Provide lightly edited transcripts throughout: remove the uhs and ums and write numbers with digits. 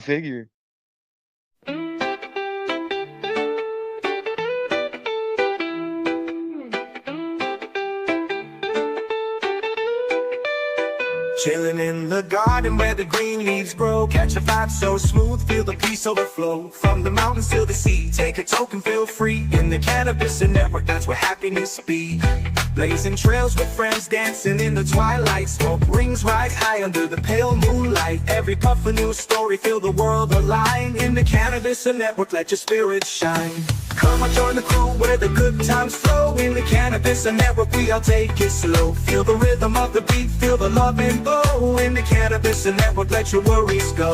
Figure. Chilling in the garden where the green leaves grow. Catch a vibe so smooth, feel the peace overflow. From the mountains to the sea, take a token, feel free. In the cannabis and network, that's where happiness be. Blazing trails with friends, dancing in the twilight. Smoke rings right high under the pale moonlight. Every puff a new story, feel the world align. In the cannabis and network, let your spirit shine. Come on, join the crew where the good times flow. In the cannabis and network, we all take it slow. Feel the rhythm of the beat, feel the love and glow. In the cannabis and network, let your worries go.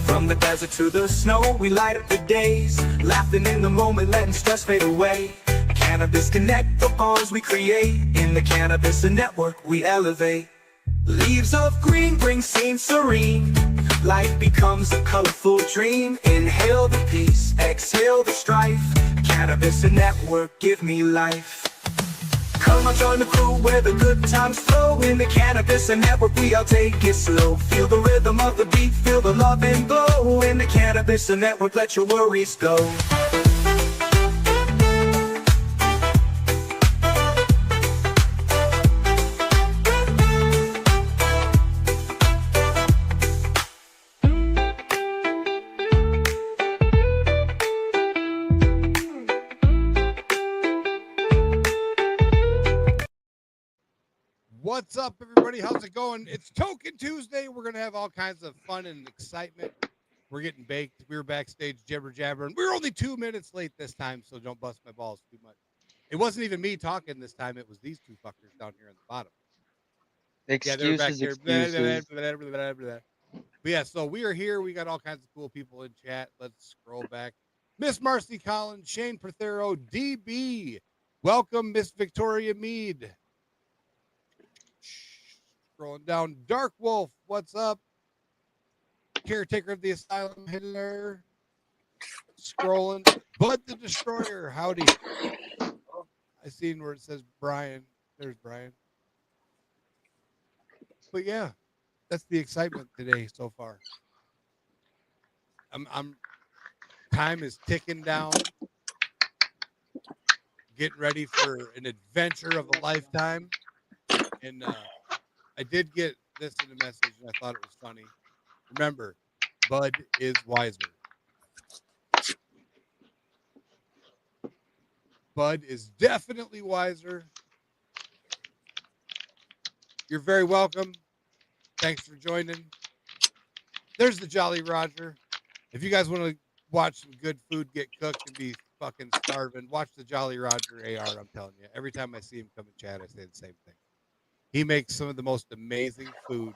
From the desert to the snow, we light up the days. Laughing in the moment, letting stress fade away. Cannabis connect the bonds we create. In the cannabis and network, we elevate. Leaves of green bring scenes serene. Life becomes a colorful dream. Inhale the peace, exhale the strife. Cannabis and network, give me life. Come on, join the crew where the good times flow. In the cannabis and network, we all take it slow. Feel the rhythm of the beat, feel the love and glow. In the cannabis and network, let your worries go. What's up, everybody? How's it going? It's Tokin Tuesday. We're going to have all kinds of fun and excitement. We're getting baked. We were backstage jibber-jabbering. We were only 2 minutes late this time, so don't bust my balls too much. It wasn't even me talking this time. It was these two fuckers down here on the bottom. Excuses, excuses. But yeah, so we are here. We got all kinds of cool people in chat. Let's scroll back. Miss Marcy Collins, Shane Prothero, DB. Welcome, Miss Victoria Mead. Scrolling down, Dark Wolf, what's up? Caretaker of the Asylum, Hitler. Scrolling, Bud the Destroyer, howdy. I seen where it says Brian. There's Brian. But yeah, that's the excitement today so far. Time is ticking down. Getting ready for an adventure of a lifetime. And I did get this in a message, and I thought it was funny. Remember, Bud is wiser. Bud is definitely wiser. You're very welcome. Thanks for joining. There's the Jolly Roger. If you guys want to watch some good food get cooked and be fucking starving, watch the Jolly Roger AR, I'm telling you. Every time I see him come in chat, I say the same thing. He makes some of the most amazing food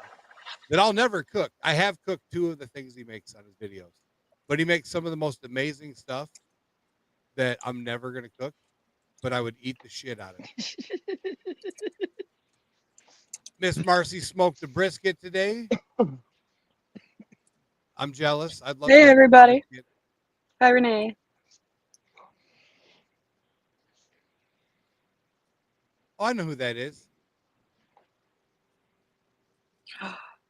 that I'll never cook. I have cooked 2 of the things he makes on his videos, but he makes some of the most amazing stuff that I'm never going to cook, but I would eat the shit out of it. Miss Marcy smoked a brisket today. I'm jealous. I'd love. Hey, everybody. Hi, Renee. Oh, I know who that is.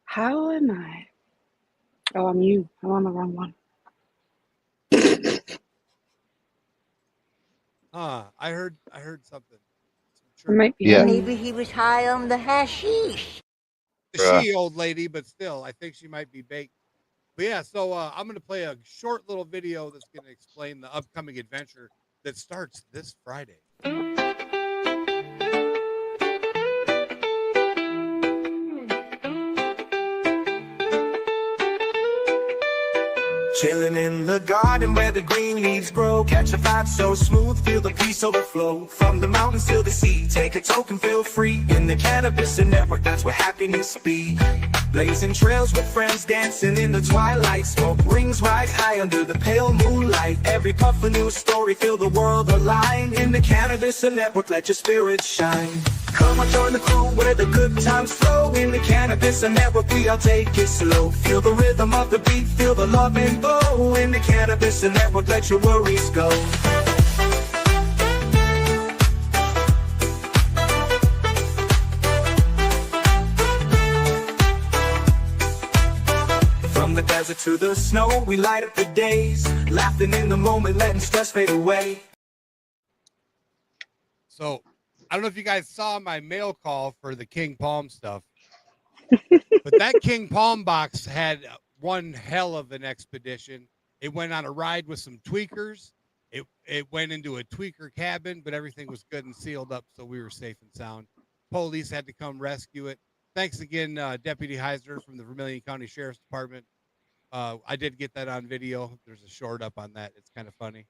How am I? Oh, I'm you. I'm on the wrong one. I heard something. It might be. Yeah. Maybe he was high on the hashish. She old lady, but still, I think she might be baked. But yeah, so I'm going to play a short little video that's going to explain the upcoming adventure that starts this Friday. Chilling in the garden where the green leaves grow. Catch a vibe so smooth, feel the peace overflow. From the mountains to the sea, take a token, feel free. In the cannabis and network, that's where happiness be. Blazing trails with friends, dancing in the twilight. Smoke rings right high under the pale moonlight. Every puff a new story, feel the world align. In the cannabis and network, let your spirit shine. Come on, join the crew where the good times flow. In the cannabis and network, we all take it slow. Feel the rhythm of the beat, feel the love and glow. In the cannabis and network, let your worries go. To the snow, we light up the days, laughing in the moment, letting stress fade away. So, I don't know if you guys saw my mail call for the King Palm stuff, but that King Palm box had one hell of an expedition. It went on a ride with some tweakers. It went into a tweaker cabin, but everything was good and sealed up, so we were safe and sound. Police had to come rescue it. Thanks again, Deputy Heiser from the Vermilion County Sheriff's Department. I did get that on video. There's a short up on that. It's kind of funny.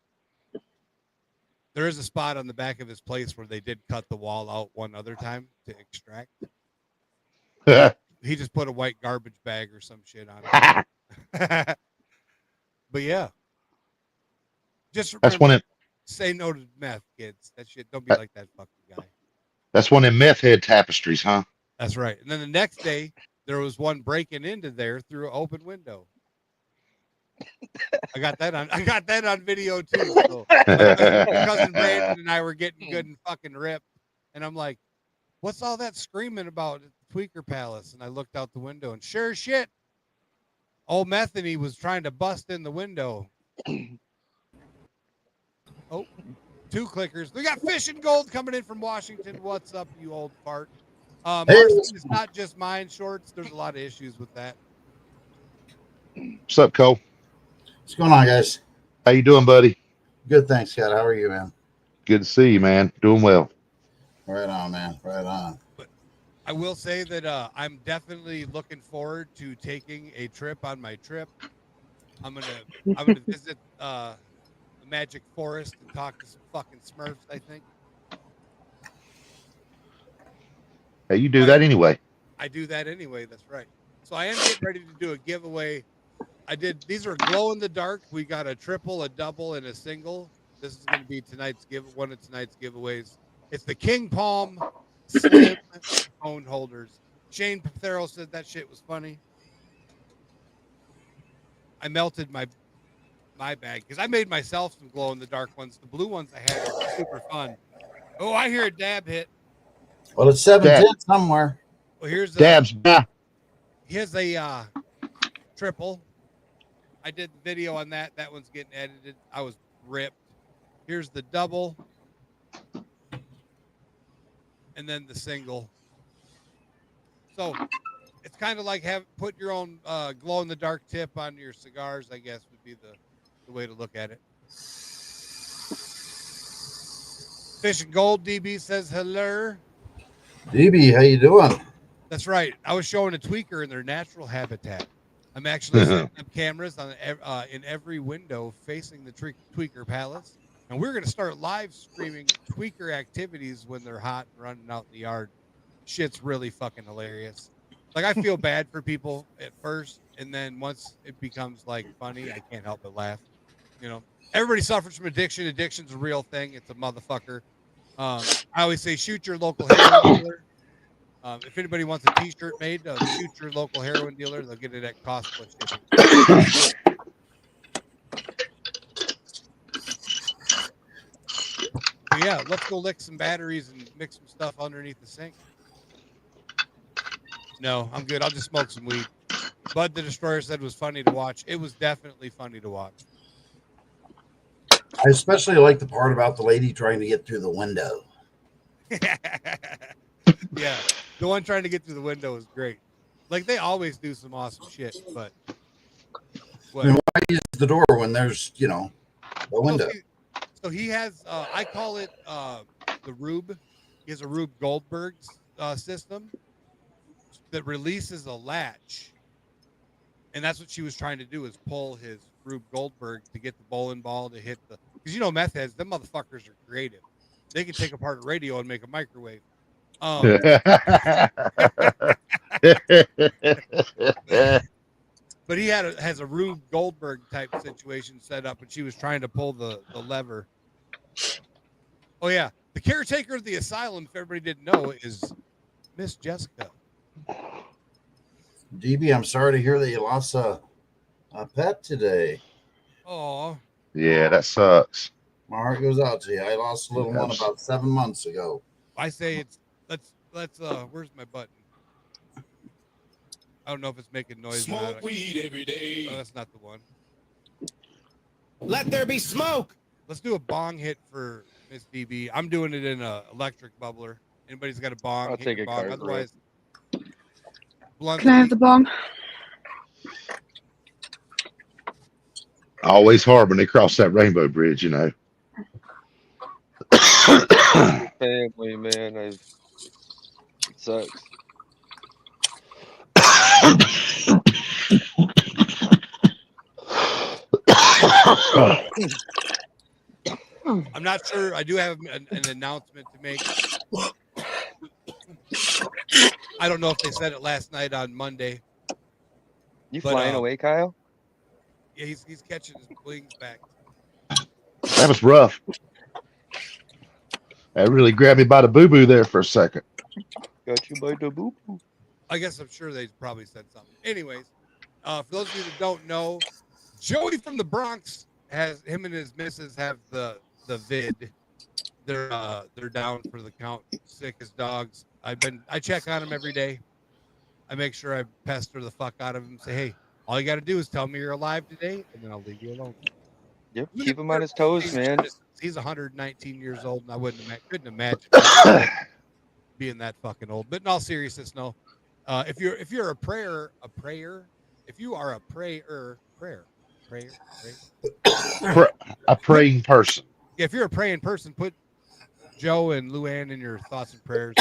There is a spot on the back of his place where they did cut the wall out one other time to extract. He just put a white garbage bag or some shit on it. But yeah. Just remember, That's when it. say no to meth, kids. That shit, don't be like that fucking guy. That's one of them meth head tapestries, huh? That's right. And then the next day, there was one breaking into there through an open window. I got that on video too. So my cousin Brandon and I were getting good and fucking ripped. And I'm like, what's all that screaming about at the Tweaker Palace? And I looked out the window and sure as shit, old Methany was trying to bust in the window. Oh, 2 clickers. We got Fish and Gold coming in from Washington. What's up, you old fart? Marcy, it's not just mine shorts. There's a lot of issues with that. What's up, Cole? What's going on, guys? How you doing, buddy? Good, thanks, Scott. How are you, man? Good to see you, man. Doing well. Right on, man. Right on. But I will say that I'm definitely looking forward to taking a trip on my trip. I'm gonna visit the Magic Forest and talk to some fucking Smurfs, I think. Hey, you do that anyway. I do that anyway. That's right. So I am getting ready to do a giveaway. These are glow in the dark. We got a triple, a double, and a single. This is going to be one of tonight's giveaways. It's the King Palm Slim phone holders. Shane Pathero said that shit was funny. I melted my bag because I made myself some glow in the dark ones. The blue ones I had are super fun. Oh, I hear a dab hit. Well, it's 7:10 somewhere. Well, here's Dabs. Here's a triple. I did the video on that. That one's getting edited. I was ripped. Here's the double. And then the single. So it's kind of like put your own glow in the dark tip on your cigars, I guess would be the way to look at it. Fish and Gold DB says hello. DB, how you doing? That's right. I was showing a tweaker in their natural habitat. I'm actually setting up cameras on in every window facing the tweaker palace, and we're going to start live streaming tweaker activities when they're hot and running out in the yard. Shit's really fucking hilarious. Like I feel bad for people at first, and then once it becomes like funny, I can't help but laugh. You know, everybody suffers from addiction. Addiction's a real thing. It's a motherfucker. I always say shoot your local heroin dealer. If anybody wants a t-shirt made, shoot your local heroin dealer. They'll get it at cost plus shipping. But yeah, let's go lick some batteries and mix some stuff underneath the sink. No, I'm good. I'll just smoke some weed. Bud the Destroyer said it was funny to watch. It was definitely funny to watch. I especially like the part about the lady trying to get through the window. Yeah, the one trying to get through the window is great. Like they always do some awesome shit, but I mean, why use the door when there's, a window? So he has, I call it the Rube. He has a Rube Goldberg system that releases a latch, and that's what she was trying to do is pull his Rube Goldberg to get the bowling ball to hit the. Because meth heads, them motherfuckers are creative. They can take apart a radio and make a microwave. But he has a Rube Goldberg type situation set up, and she was trying to pull the lever. Oh yeah, the caretaker of the asylum, if everybody didn't know, is Miss Jessica. DB, I'm sorry to hear that you lost a pet today. Oh. Yeah, that sucks. My heart goes out to you. I lost a little one about 7 months ago. I say let's where's my button? I don't know if it's making noise. Smoke weed every day. Oh, that's not the one. Let there be smoke. Let's do a bong hit for Miss DB. I'm doing it in a electric bubbler. Anybody's got a bong? I'll hit take your a bong. card, bro. Otherwise, blunt. Can I have the bong? Always hard when they cross that rainbow bridge, you know. Family, man. It sucks. I'm not sure. I do have an announcement to make. I don't know if they said it last night on Monday. You But, flying away, Kyle? Yeah, he's catching his wings back. That was rough. That really grabbed me by the boo-boo there for a second. Got you by the boop. I guess I'm sure they probably said something. Anyways, for those of you that don't know, Joey from the Bronx has him and his missus have the vid. They're down for the count, sick as dogs. I check on him every day. I make sure I pester the fuck out of him. Say, hey, all you got to do is tell me you're alive today, and then I'll leave you alone. Yep, keep him on his toes, man. He's 119 years old, and I couldn't imagine being that fucking old. But in all seriousness, no. If you're a prayer, if you are a prayer, A praying person. if you're a praying person, put Joe and Luann in your thoughts and prayers.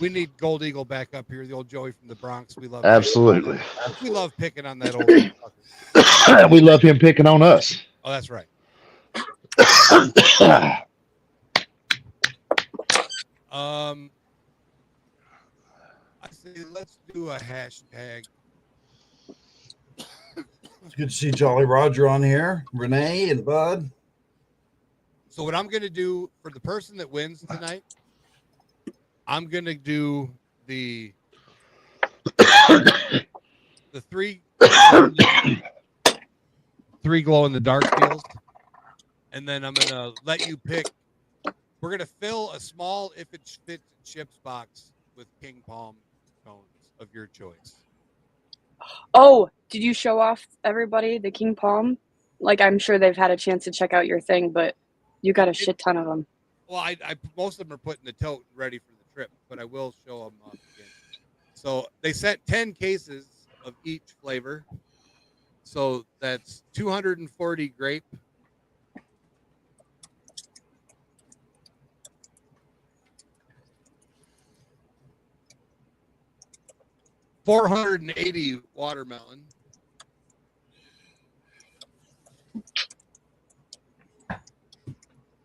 We need Gold Eagle back up here, the old Joey from the Bronx. We love Absolutely. we love picking on that old motherfucker. We love him picking on us. Oh, that's right. I say let's do a hashtag. It's good to see Jolly Roger on here. Renee and Bud. So what I'm gonna do for the person that wins tonight, I'm gonna do the three glow in the dark deals, and then I'm gonna let you pick. We're gonna fill a small, if it fits, chips box with King Palm cones of your choice. Oh, did you show off everybody the King Palm? Like, I'm sure they've had a chance to check out your thing, but you got a shit ton of them. Well, I most of them are put in the tote ready for the trip, but I will show them off again. So they sent 10 cases of each flavor. So that's 240 grape. $480 watermelon.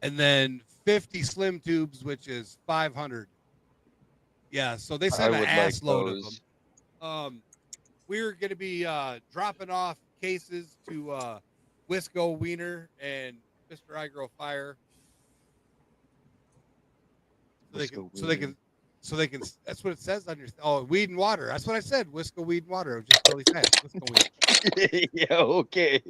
And then 50 slim tubes, which is 500. Yeah, so they sent an ass load of them. We're going to be dropping off cases to Wisco Wiener and Mr. Igro Fire. So they can. That's what it says on your. Weed and water. That's what I said. Wisco weed and water. Just really fast. Wisco weed. Yeah, okay.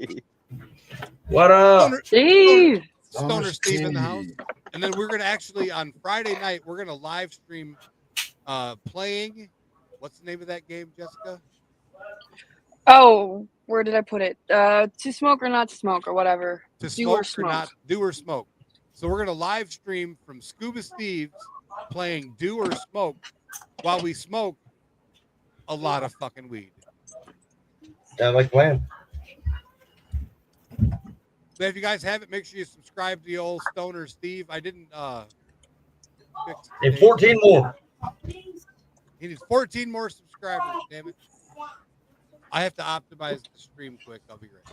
What up? Steve. Stoner Steve in the house. And then we're gonna actually on Friday night we're gonna live stream playing. What's the name of that game, Jessica? Oh, where did I put it? To smoke or not to smoke or whatever. To Do or smoke or not, do or smoke. So we're gonna live stream from Scuba Steve's playing do or smoke while we smoke a lot of fucking weed. Yeah, I like playing. So if you guys haven't, make sure you subscribe to the old Stoner Steve. I didn't fix And 14 more. He needs 14 more subscribers, damn it. I have to optimize the stream quick. I'll be ready.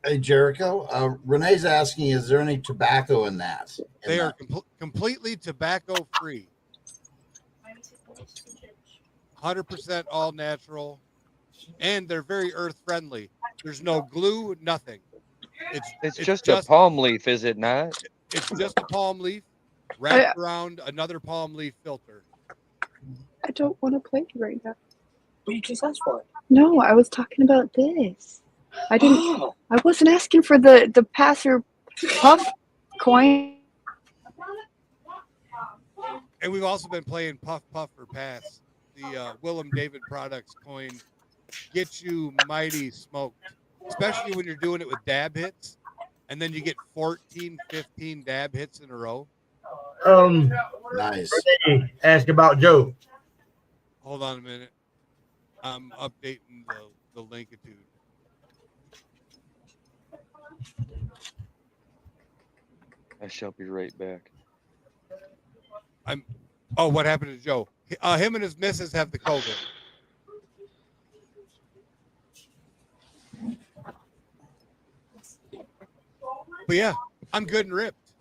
Hey, Jericho. Renee's asking, is there any tobacco in that? They are completely tobacco free. 100% all natural. And they're very earth friendly. There's no glue, nothing. It's just a palm leaf, is it not? It's just a palm leaf wrapped around another palm leaf filter. I don't want to play right now. What you just asked for? No, I was talking about this. I didn't. I wasn't asking for the passer puff coin. And we've also been playing Puff Puff or Pass, the Willem David Products coin get you mighty smoked, especially when you're doing it with dab hits, and then you get 14, 15 dab hits in a row. Nice. Ask about Joe. Hold on a minute. I'm updating the linkitude. I shall be right back. Oh, what happened to Joe? Him and his missus have the COVID. But yeah, I'm good and ripped.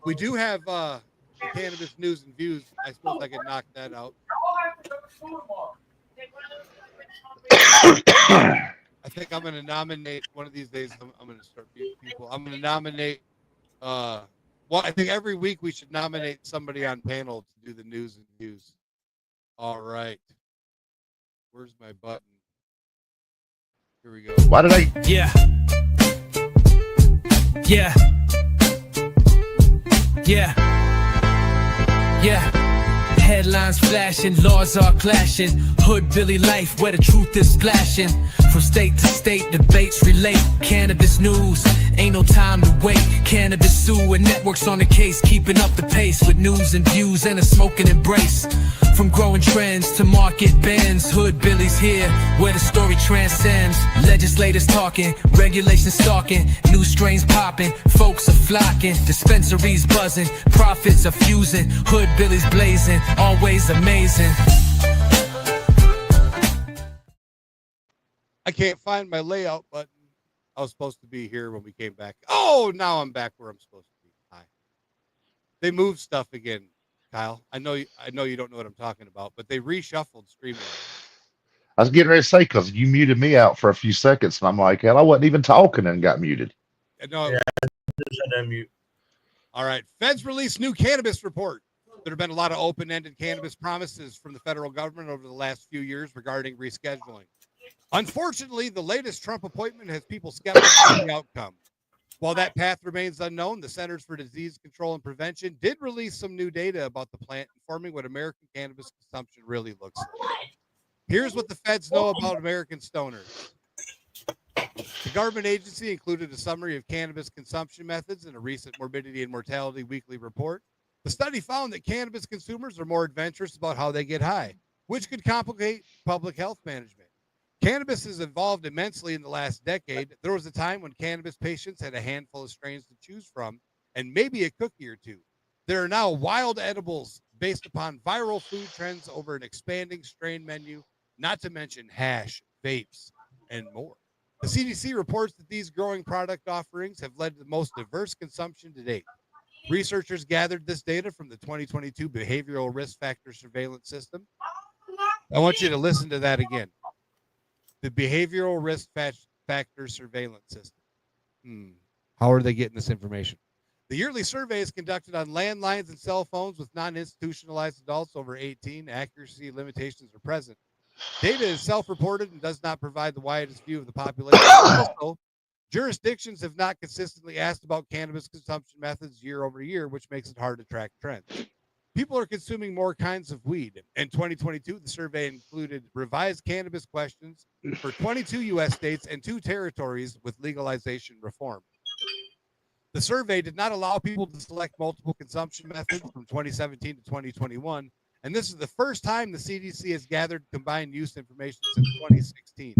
We do have cannabis news and views. I suppose I can knock that out. I think I'm going to nominate one of these days. I'm going to start people. I'm going to nominate. Well, I think every week we should nominate somebody on panel to do the news and views. All right. Where's my button? Here we go. Why did I? Yeah. Yeah. Yeah. Yeah. Headlines flashing, laws are clashing. HoodBilly Life, where the truth is splashing. From state to state, debates relate. Cannabis news, ain't no time to wait. Cannabis sue and networks on the case, keeping up the pace with news and views and a smoking embrace. From growing trends to market bans, HoodBilly's here, where the story transcends. Legislators talking, regulations stalking, new strains popping, folks are flocking, dispensaries buzzing, profits are fusing, HoodBilly's blazing, always amazing. I can't find my layout button. I was supposed to be here when we came back. Oh, now I'm back where I'm supposed to be. Hi. They moved stuff again, Kyle. I know you don't know what I'm talking about, but they reshuffled Streamline. I was getting ready to say because you muted me out for a few seconds, and I'm like, hell, I wasn't even talking and got muted. No, Yeah, just had to unmute. All right. Feds released new cannabis report. There have been a lot of open-ended cannabis promises from the federal government over the last few years regarding rescheduling. Unfortunately, the latest Trump appointment has people skeptical of the outcome. While that path remains unknown, the Centers for Disease Control and Prevention did release some new data about the plant, informing what American cannabis consumption really looks like. Here's what the feds know about American stoners. The government agency included a summary of cannabis consumption methods in a recent morbidity and mortality weekly report. The study found that cannabis consumers are more adventurous about how they get high, which could complicate public health management. Cannabis has evolved immensely in the last decade. There was a time when cannabis patients had a handful of strains to choose from and maybe a cookie or two. There are now wild edibles based upon viral food trends over an expanding strain menu, not to mention hash, vapes, and more. The CDC reports that these growing product offerings have led to the most diverse consumption to date. Researchers gathered this data from the 2022 Behavioral Risk Factor Surveillance System. I want you to listen to that again. The Behavioral Risk Factor Surveillance System. How are they getting this information? The yearly survey is conducted on landlines and cell phones with non-institutionalized adults over 18. Accuracy limitations are present. Data is self-reported and does not provide the widest view of the population. Also, jurisdictions have not consistently asked about cannabis consumption methods year over year, which makes it hard to track trends. People are consuming more kinds of weed. In 2022, the survey included revised cannabis questions for 22 U.S. states and 2 territories with legalization reform. The survey did not allow people to select multiple consumption methods from 2017 to 2021, and this is the first time the CDC has gathered combined use information since 2016.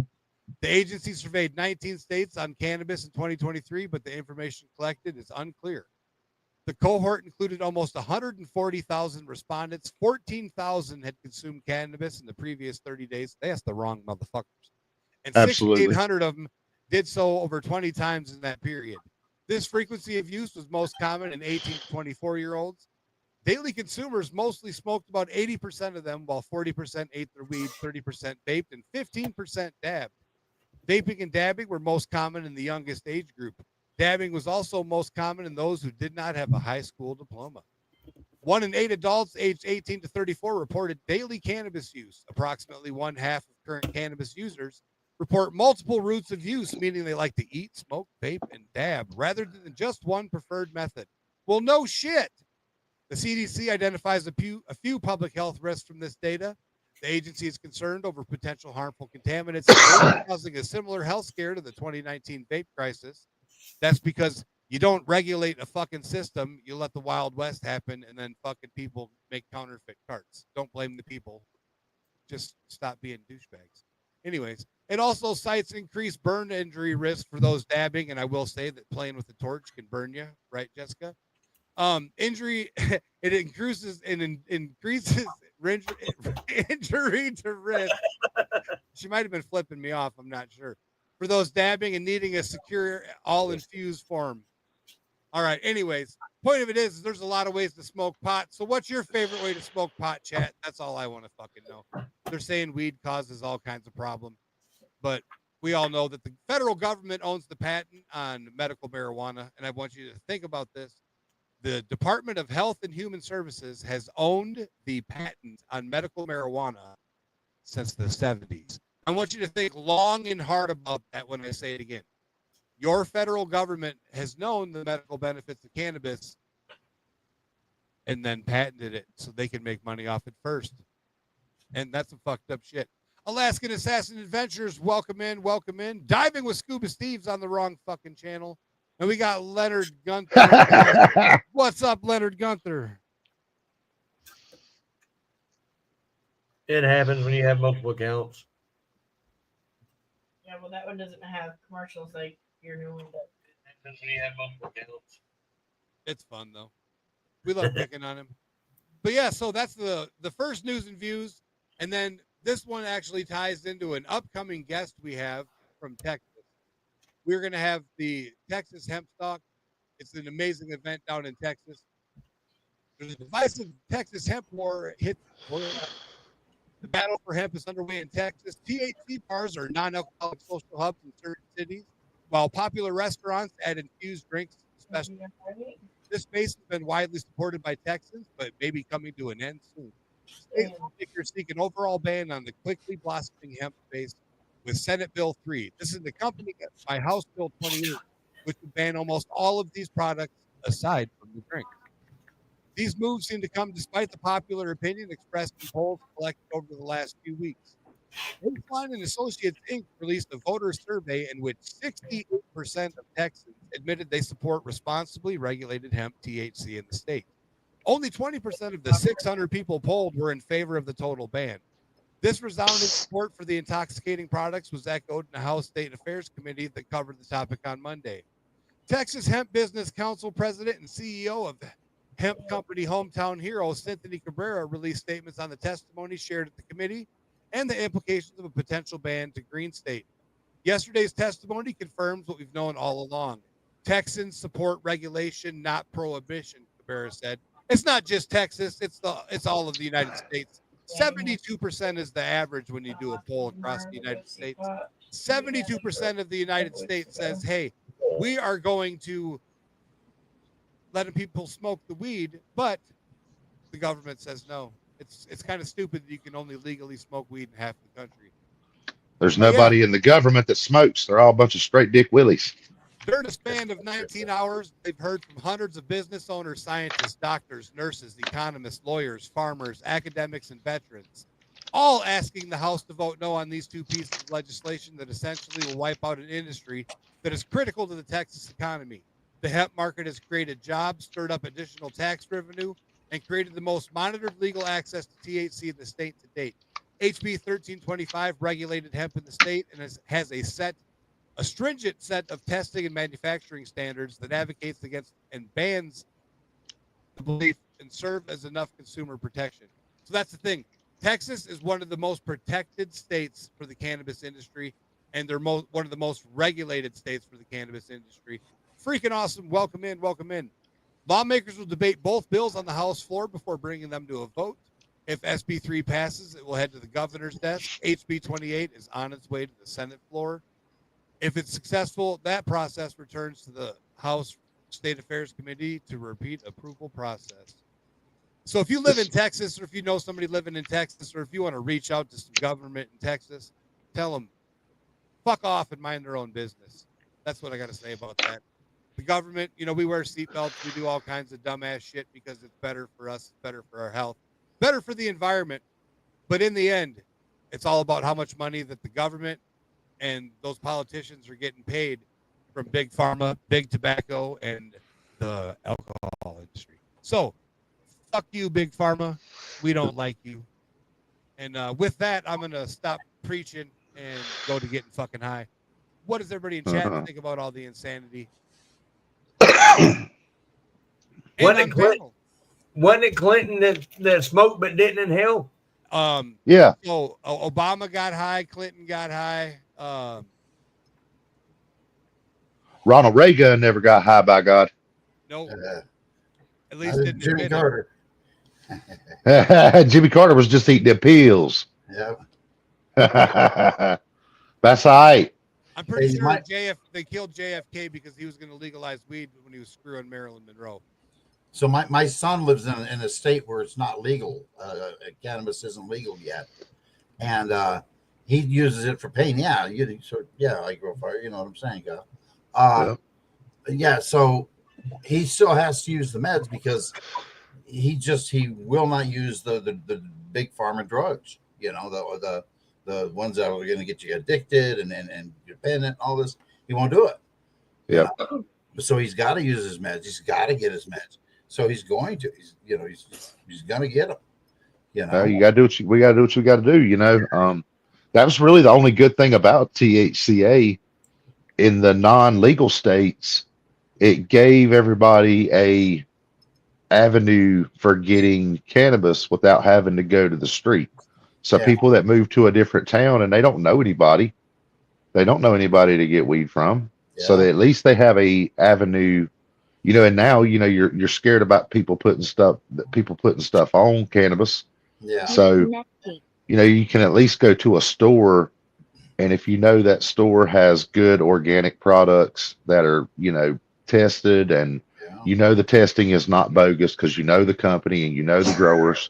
The agency surveyed 19 states on cannabis in 2023, but the information collected is unclear. The cohort included almost 140,000 respondents. 14,000 had consumed cannabis in the previous 30 days. They asked the wrong motherfuckers. And 6,800 of them did so over 20 times in that period. This frequency of use was most common in 18 to 24-year-olds. Daily consumers mostly smoked about 80% of them, while 40% ate their weed, 30% vaped, and 15% dabbed. Vaping and dabbing were most common in the youngest age group. Dabbing was also most common in those who did not have a high school diploma. 1 in 8 adults aged 18 to 34 reported daily cannabis use. Approximately 1/2 of current cannabis users report multiple routes of use, meaning they like to eat, smoke, vape, and dab rather than just one preferred method. Well, no shit. The CDC identifies a few public health risks from this data. The agency is concerned over potential harmful contaminants causing a similar health scare to the 2019 vape crisis. That's because you don't regulate a fucking system. You let the Wild West happen, and then fucking people make counterfeit carts. Don't blame the people. Just stop being douchebags. Anyways, it also cites increased burn injury risk for those dabbing, and I will say that playing with the torch can burn you, right, Jessica? Injury it increases injury to risk. She might have been flipping me off. I'm not sure. For those dabbing and needing a secure, all infused form. All right. Anyways, point of it is there's a lot of ways to smoke pot. So what's your favorite way to smoke pot, chat? That's all I want to fucking know. They're saying weed causes all kinds of problems, but we all know that the federal government owns the patent on medical marijuana. And I want you to think about this. The Department of Health and Human Services has owned the patent on medical marijuana since the 70s. I want you to think long and hard about that when I say it again. Your federal government has known the medical benefits of cannabis and then patented it so they can make money off it first. And that's some fucked up shit. Alaskan Assassin Adventures, welcome in, welcome in. Diving with Scuba Steve's on the wrong fucking channel. And we got Leonard Gunther. What's up, Leonard Gunther? It happens when you have multiple accounts. Yeah, well, that one doesn't have commercials like your new one does. It happens when you have multiple accounts. It's fun, though. We love picking on him. But yeah, so that's the first news and views. And then this one actually ties into an upcoming guest we have from Texas. We're going to have the Texas Hemp Stalk. It's an amazing event down in Texas. There's a divisive Texas hemp war hit. The battle for hemp is underway in Texas. THC bars are non-alcoholic social hubs in certain cities, while popular restaurants add infused drinks especially. This space has been widely supported by Texans, but may be coming to an end soon. State lawmakers seek an overall ban on the quickly blossoming hemp space with Senate Bill 3. This is accompanied by House Bill 28, which would ban almost all of these products aside from the drink. These moves seem to come despite the popular opinion expressed in polls collected over the last few weeks. Baseline and Associates Inc. released a voter survey in which 68% of Texans admitted they support responsibly regulated hemp THC in the state. Only 20% of the 600 people polled were in favor of the total ban. This resounding support for the intoxicating products was echoed in the House State Affairs Committee that covered the topic on Monday. Texas Hemp Business Council President and CEO of hemp company Hometown Hero, Cynthia Cabrera, released statements on the testimony shared at the committee and the implications of a potential ban to Green State. Yesterday's testimony confirms what we've known all along. Texans support regulation, not prohibition, Cabrera said. It's not just Texas, it's all of the United States. 72% is the average when you do a poll across the United States. 72% of the United States says, hey, we are going to letting people smoke the weed, but the government says no. It's kind of stupid that you can only legally smoke weed in half the country. There's nobody in the government that smokes. They're all a bunch of straight dick willies. During a span of 19 hours, they've heard from hundreds of business owners, scientists, doctors, nurses, economists, lawyers, farmers, academics, and veterans, all asking the House to vote no on these two pieces of legislation that essentially will wipe out an industry that is critical to the Texas economy. The hemp market has created jobs, stirred up additional tax revenue, and created the most monitored legal access to THC in the state to date. HB 1325 regulated hemp in the state and has a stringent set of testing and manufacturing standards that advocates against and bans the belief and serve as enough consumer protection. So that's the thing. Texas is one of the most protected states for the cannabis industry, and they're one of the most regulated states for the cannabis industry. Freaking awesome. Welcome in. Welcome in. Lawmakers will debate both bills on the House floor before bringing them to a vote. If SB 3 passes, it will head to the governor's desk. HB 28 is on its way to the Senate floor. If it's successful, that process returns to the House State Affairs Committee to repeat approval process. So if you live in Texas, or if you know somebody living in Texas, or if you want to reach out to some government in Texas, tell them, fuck off and mind their own business. That's what I got to say about that. The government, we wear seatbelts. We do all kinds of dumbass shit because it's better for us, it's better for our health, better for the environment. But in the end, it's all about how much money that the government and those politicians are getting paid from big pharma, big tobacco, and the alcohol industry. So, fuck you, big pharma. We don't like you. And with that, I'm going to stop preaching and go to getting fucking high. What does everybody in chat think about all the insanity? Wasn't it Clinton that smoked but didn't inhale? Yeah. So Obama got high, Clinton got high. Ronald Reagan never got high, by God. No, at least didn't Jimmy admit Carter. Jimmy Carter was just eating the pills. Yep. That's all right. I'm pretty sure they killed JFK because he was going to legalize weed when he was screwing Marilyn Monroe. So my son lives in a state where it's not legal. Cannabis isn't legal yet, and he uses it for pain. Yeah, I grow fire. You know what I'm saying, guy? Yeah. So he still has to use the meds because he will not use the big pharma drugs. You know, the ones that are going to get you addicted and dependent, all this. He won't do it. Yeah. So he's got to use his meds. He's got to get his meds. So he's going to. He's going to get them. You know, you got to do we got to do what we got to do. You know, that was really the only good thing about THCA in the non-legal states. It gave everybody a avenue for getting cannabis without having to go to the street. So people that move to a different town and they don't know anybody to get weed from. Yeah. So at least they have a avenue, you know, and now, you know, you're scared about people putting stuff on cannabis. Yeah. So, you know, you can at least go to a store, and if you know that store has good organic products that are, you know, tested, and you know the testing is not bogus because you know the company and you know the growers.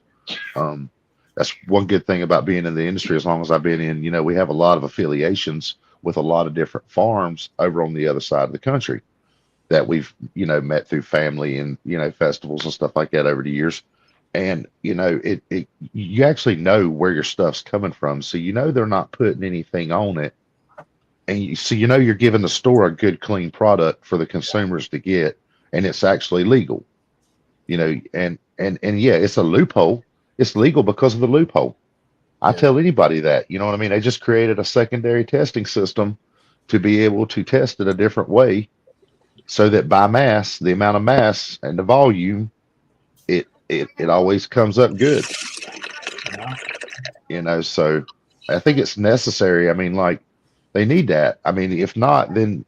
That's one good thing about being in the industry. As long as I've been in, you know, we have a lot of affiliations with a lot of different farms over on the other side of the country that we've, you know, met through family and, you know, festivals and stuff like that over the years. And, you know, you actually know where your stuff's coming from. So, you know, they're not putting anything on it. And so, you know, you're giving the store a good, clean product for the consumers to get, and it's actually legal, you know, and yeah, it's a loophole. It's legal because of the loophole. I tell anybody that, you know what I mean? They just created a secondary testing system to be able to test it a different way so that by mass, the amount of mass and the volume, it always comes up good. You know, so I think it's necessary. I mean, like, they need that. I mean, if not, then,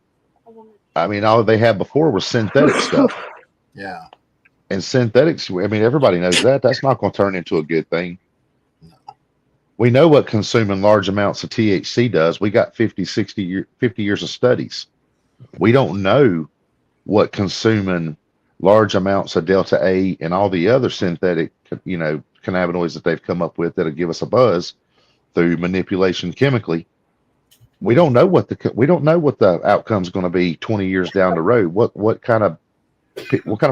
I mean, all they had before was synthetic stuff. Yeah. And synthetics, I mean, everybody knows that. That's not going to turn into a good thing. No. We know what consuming large amounts of THC does. We got 50 years of studies. We don't know what consuming large amounts of Delta 8 and all the other synthetic, you know, cannabinoids that they've come up with that'll give us a buzz through manipulation chemically. We don't know what the outcome's going to be 20 years down the road. What kind of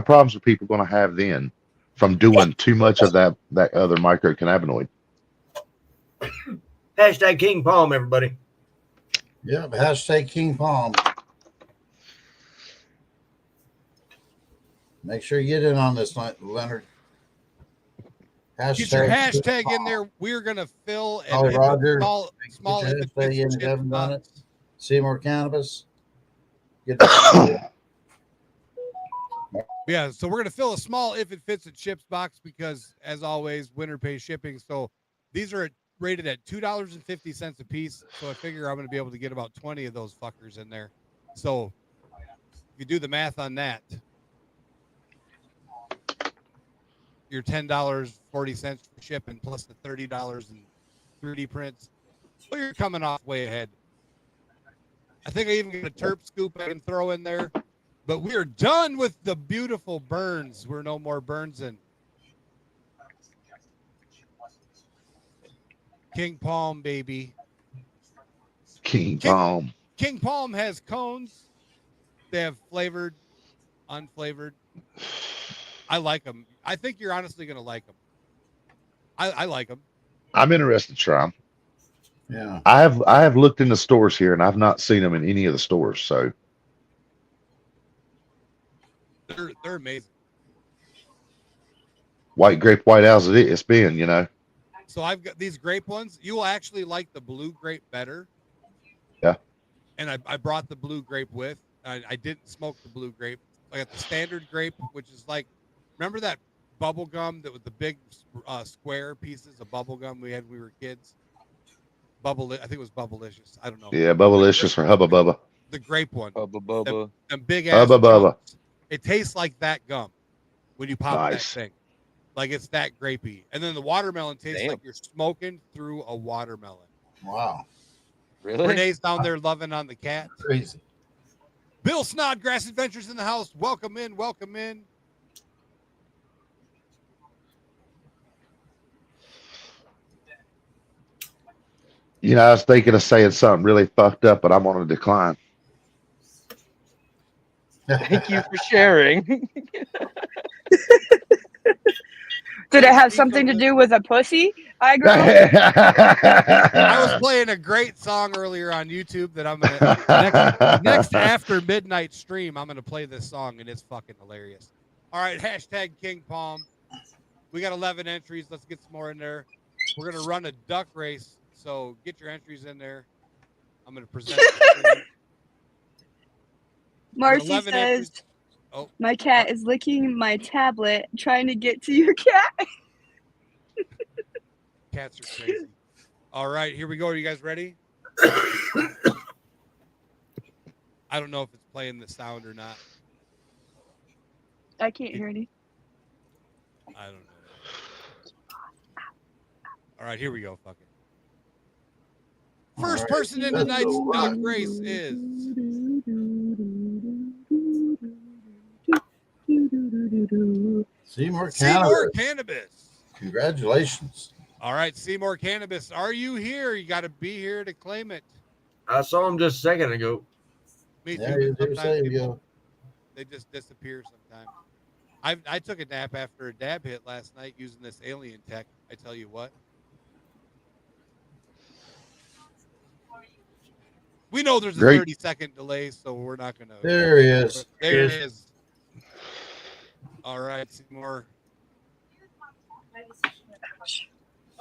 problems are people going to have then from doing too much of that other microcannabinoid? Hashtag King Palm, everybody. Yeah, hashtag King Palm. Make sure you get in on this, Leonard. Get your hashtag in there. We're going to fill and Roger, small haven't done it. Seymour Cannabis. Yeah, so we're going to fill a small if it fits a chips box because, as always, winner pays shipping. So these are rated at $2.50 a piece. So I figure I'm going to be able to get about 20 of those fuckers in there. So if you do the math on that, your $10.40 for shipping plus the $30 in 3D prints. Well, you're coming off way ahead. I think I even got a Terp Scoop I can throw in there. But we are done with the beautiful burns. We're no more burns in. King Palm, baby. King Palm. King Palm has cones. They have flavored, unflavored. I like them. I think you're honestly going to like them. I like them. I'm interested to try them. Yeah. I have looked in the stores here, and I've not seen them in any of the stores. So They're amazing. white grape, white owls, it's been, you know. So I've got these grape ones. You will actually like the blue grape better. Yeah. And I brought the blue grape with. I didn't smoke the blue grape. I got the standard grape, which is like, remember that bubble gum that was the big square pieces of bubble gum we had when we were kids? I think it was Bubblicious. I don't know. Yeah, Bubblicious or Hubba Bubba. The grape one. Bubba Bubba. Them big ass Hubba Bubba. chunks. It tastes like that gum when you pop Nice. that thing. Like it's that grapey. And then the watermelon tastes like you're smoking through a watermelon. Wow. Really? Renee's down there loving on the cat. Crazy. Bill Snodgrass Adventures in the house. Welcome in. Welcome in. You know, I was thinking of saying something really fucked up, but I'm on a decline. Thank you for sharing. Did it have something to do with a pussy? I was playing a great song earlier on YouTube that I'm gonna next after midnight stream. I'm gonna play this song and it's fucking hilarious. All right, hashtag King Palm. We got 11 entries. Let's get some more in there. We're gonna run a duck race, so get your entries in there. I'm gonna present. Marcy says, entries. Oh, my cat is licking my tablet trying to get to your cat. Cats are crazy. All right, here we go. Are you guys ready? I don't know if it's playing the sound or not. I can't hear any. I don't know. All right, here we go. Fuck it. First person in tonight's duck race is Seymour Cannabis. Congratulations. All right, Seymour Cannabis. Are you here? You got to be here to claim it. I saw him just a second ago. Me too. Yeah, but they sometimes say, people, they just disappear sometimes. I took a nap after a dab hit last night using this alien tech. I tell you what. We know there's a 30-second delay, so we're not going to. There he is. There it is. All right, Seymour.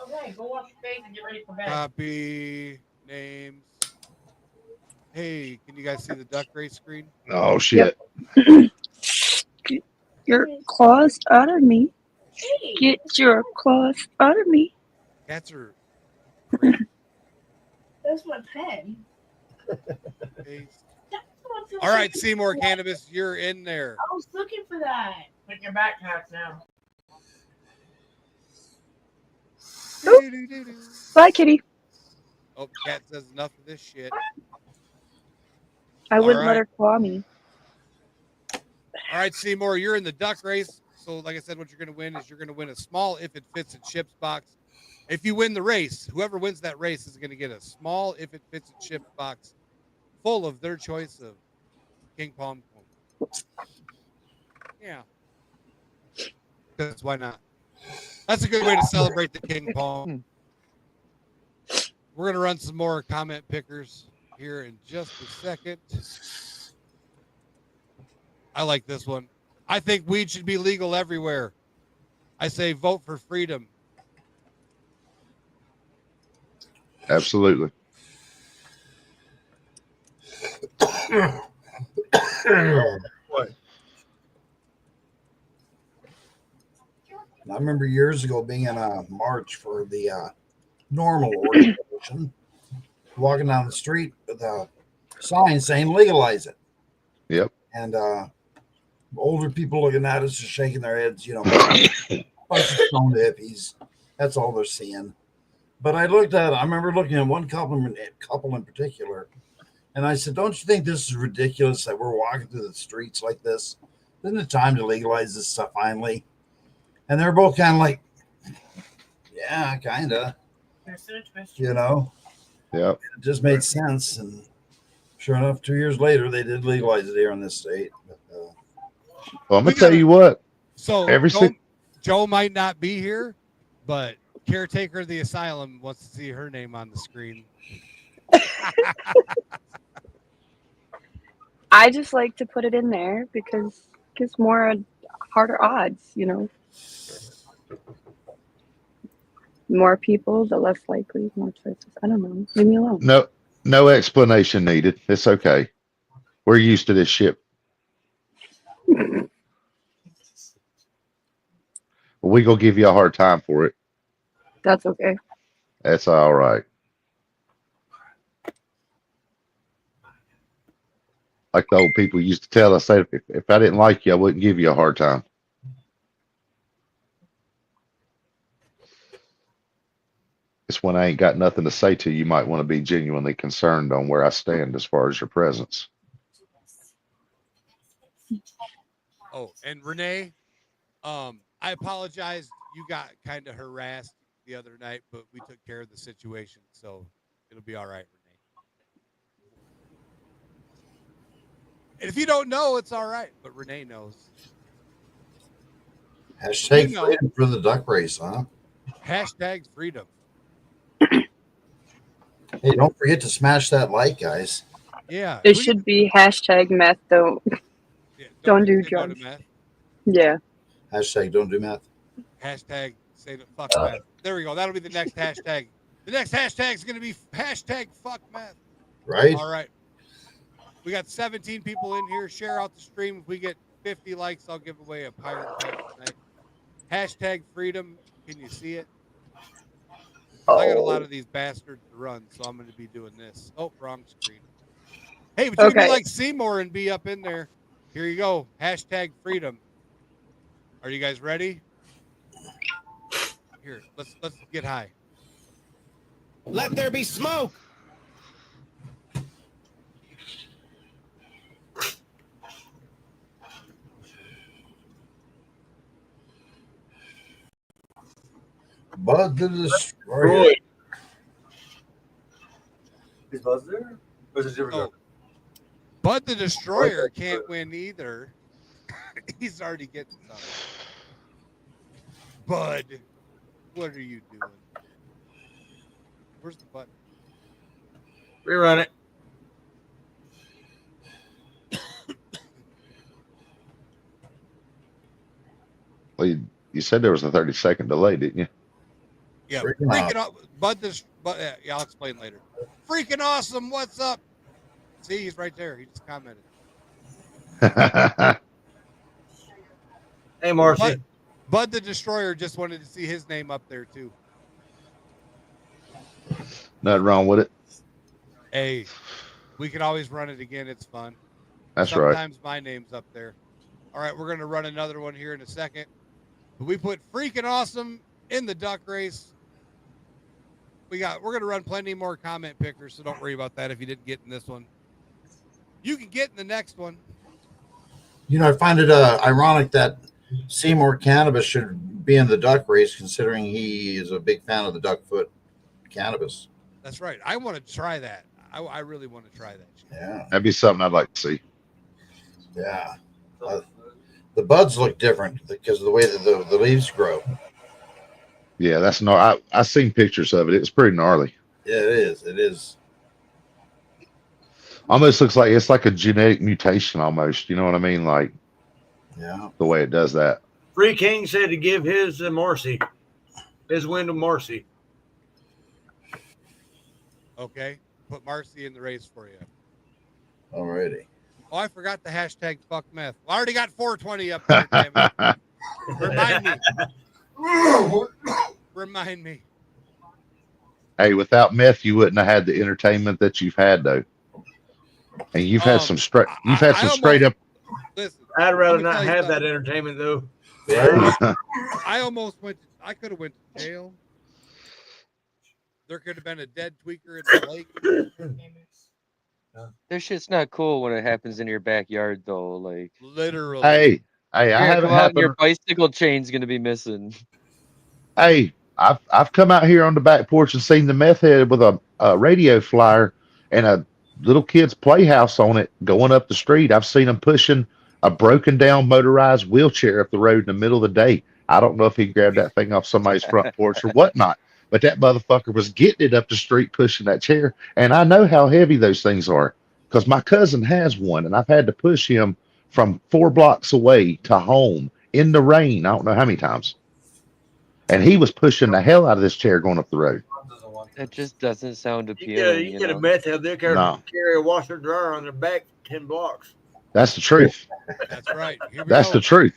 Okay, go wash your face and get ready for bed. Copy names. Hey, can you guys see the duck race screen? Oh, shit. Get your claws out of me. Get your claws out of me. Cats are. That's my pen. All right, Seymour Cannabis, you're in there. I was looking for that. Put your backpack now. Bye, kitty. Oh, Cat says enough of this shit. I wouldn't All let right. her claw me. All right, Seymour, you're in the duck race. So, like I said, what you're going to win is you're going to win a small if it fits in chips box. If you win the race, whoever wins that race is going to get a small if it fits in chips box full of their choice of King Palm. Yeah. Because why not? That's a good way to celebrate the King Palm. We're going to run some more comment pickers here in just a second. I like this one. I think weed should be legal everywhere. I say vote for freedom. Absolutely. I remember years ago being in a march for the normal organization, walking down the street with a sign saying legalize it. Yep. And older people looking at us just shaking their heads, you know, bunch of stoned hippies. That's all they're seeing. But I remember looking at one couple in particular, and I said, don't you think this is ridiculous that we're walking through the streets like this? Isn't it time to legalize this stuff finally? And they're both kind of like, yeah, kind of, you know? Yep. It just made sense. And sure enough, 2 years later, they did legalize it here in this state. But, well, I'm going to tell you what. So Joe might not be here, but Caretaker of the asylum wants to see her name on the screen. I just like to put it in there because it gives more harder odds, you know. More people, the less likely, more choices. I don't know. Leave me alone. No explanation needed. It's okay. We're used to this shit. We gonna give you a hard time for it. That's okay. That's all right. Like the old people used to tell us, that if I didn't like you, I wouldn't give you a hard time. It's when I ain't got nothing to say to you, you might want to be genuinely concerned on where I stand as far as your presence. Oh, and Renee, I apologize. You got kind of harassed the other night, but we took care of the situation, so it'll be all right, Renee. And if you don't know, it's all right, but Renee knows. Hashtag freedom for the duck race, huh? Hashtag freedom. Hey, don't forget to smash that like, guys. Yeah. It should be hashtag meth. Don't don't do drugs. Yeah. Hashtag don't do meth. Hashtag say the fuck meth. There we go. That'll be the next hashtag. The next hashtag is going to be hashtag fuck meth. Right. All right. We got 17 people in here. Share out the stream. If we get 50 likes, I'll give away a pirate pipe tonight. Hashtag freedom. Can you see it? I got a lot of these bastards to run, so I'm going to be doing this. Oh, wrong screen. Hey, but you can be like Seymour and be up in there. Here you go. Hashtag freedom. Are you guys ready? Here, let's get high. Let there be smoke. Bud the Destroyer. Is Buzz there? Or is it different? Oh, Bud the Destroyer can't win either. He's already getting something. Bud, what are you doing? Where's the button? Rerun it. Well, you said there was a 30-second delay, didn't you? Yeah, freaking Bud this. Yeah, I'll explain later. Freaking awesome! What's up? See, he's right there. He just commented. Hey, Marcy. Bud the Destroyer just wanted to see his name up there too. Nothing wrong with it. Hey, we can always run it again. It's fun. That's right. Sometimes my name's up there. All right, we're going to run another one here in a second. But we put freaking awesome in the duck race. We're going to run plenty more comment pickers, so don't worry about that if you didn't get in this one. You can get in the next one. You know, I find it ironic that Seymour Cannabis should be in the duck race, considering he is a big fan of the duck foot cannabis. That's right. I want to try that. I really want to try that shit. Yeah. That'd be something I'd like to see. Yeah. The buds look different because of the way that the leaves grow. Yeah, that's I seen pictures of it. It was pretty gnarly. Yeah, it is. It is. Almost looks like it's like a genetic mutation almost. You know what I mean? Like, yeah, the way it does that. Free King said to give his Marcy. His win to Marcy. Okay. Put Marcy in the race for you. Alrighty. Oh, I forgot the hashtag fuck meth. Well, I already got 420 up there. Damn it. Remind me. Remind me. Hey, without meth, you wouldn't have had the entertainment that you've had, though. And you've had some straight. You've had some straight up. Listen, I'd rather not have that entertainment, though. I almost went. I could have went to jail. There could have been a dead tweaker in the lake. This shit's not cool when it happens in your backyard, though. Like literally. Hey, I haven't happened. Your bicycle chain's gonna be missing. Hey, I've come out here on the back porch and seen the meth head with a radio flyer and a little kid's playhouse on it going up the street. I've seen them pushing a broken down motorized wheelchair up the road in the middle of the day. I don't know if he grabbed that thing off somebody's front porch or whatnot, but that motherfucker was getting it up the street pushing that chair. And I know how heavy those things are because my cousin has one, and I've had to push him from 4 blocks away to home in the rain. I don't know how many times. And he was pushing the hell out of this chair going up the road. That just doesn't sound appealing. You get a meth head there carry a washer and dryer on their back 10 blocks. That's the truth. That's right. Here we That's go. the truth.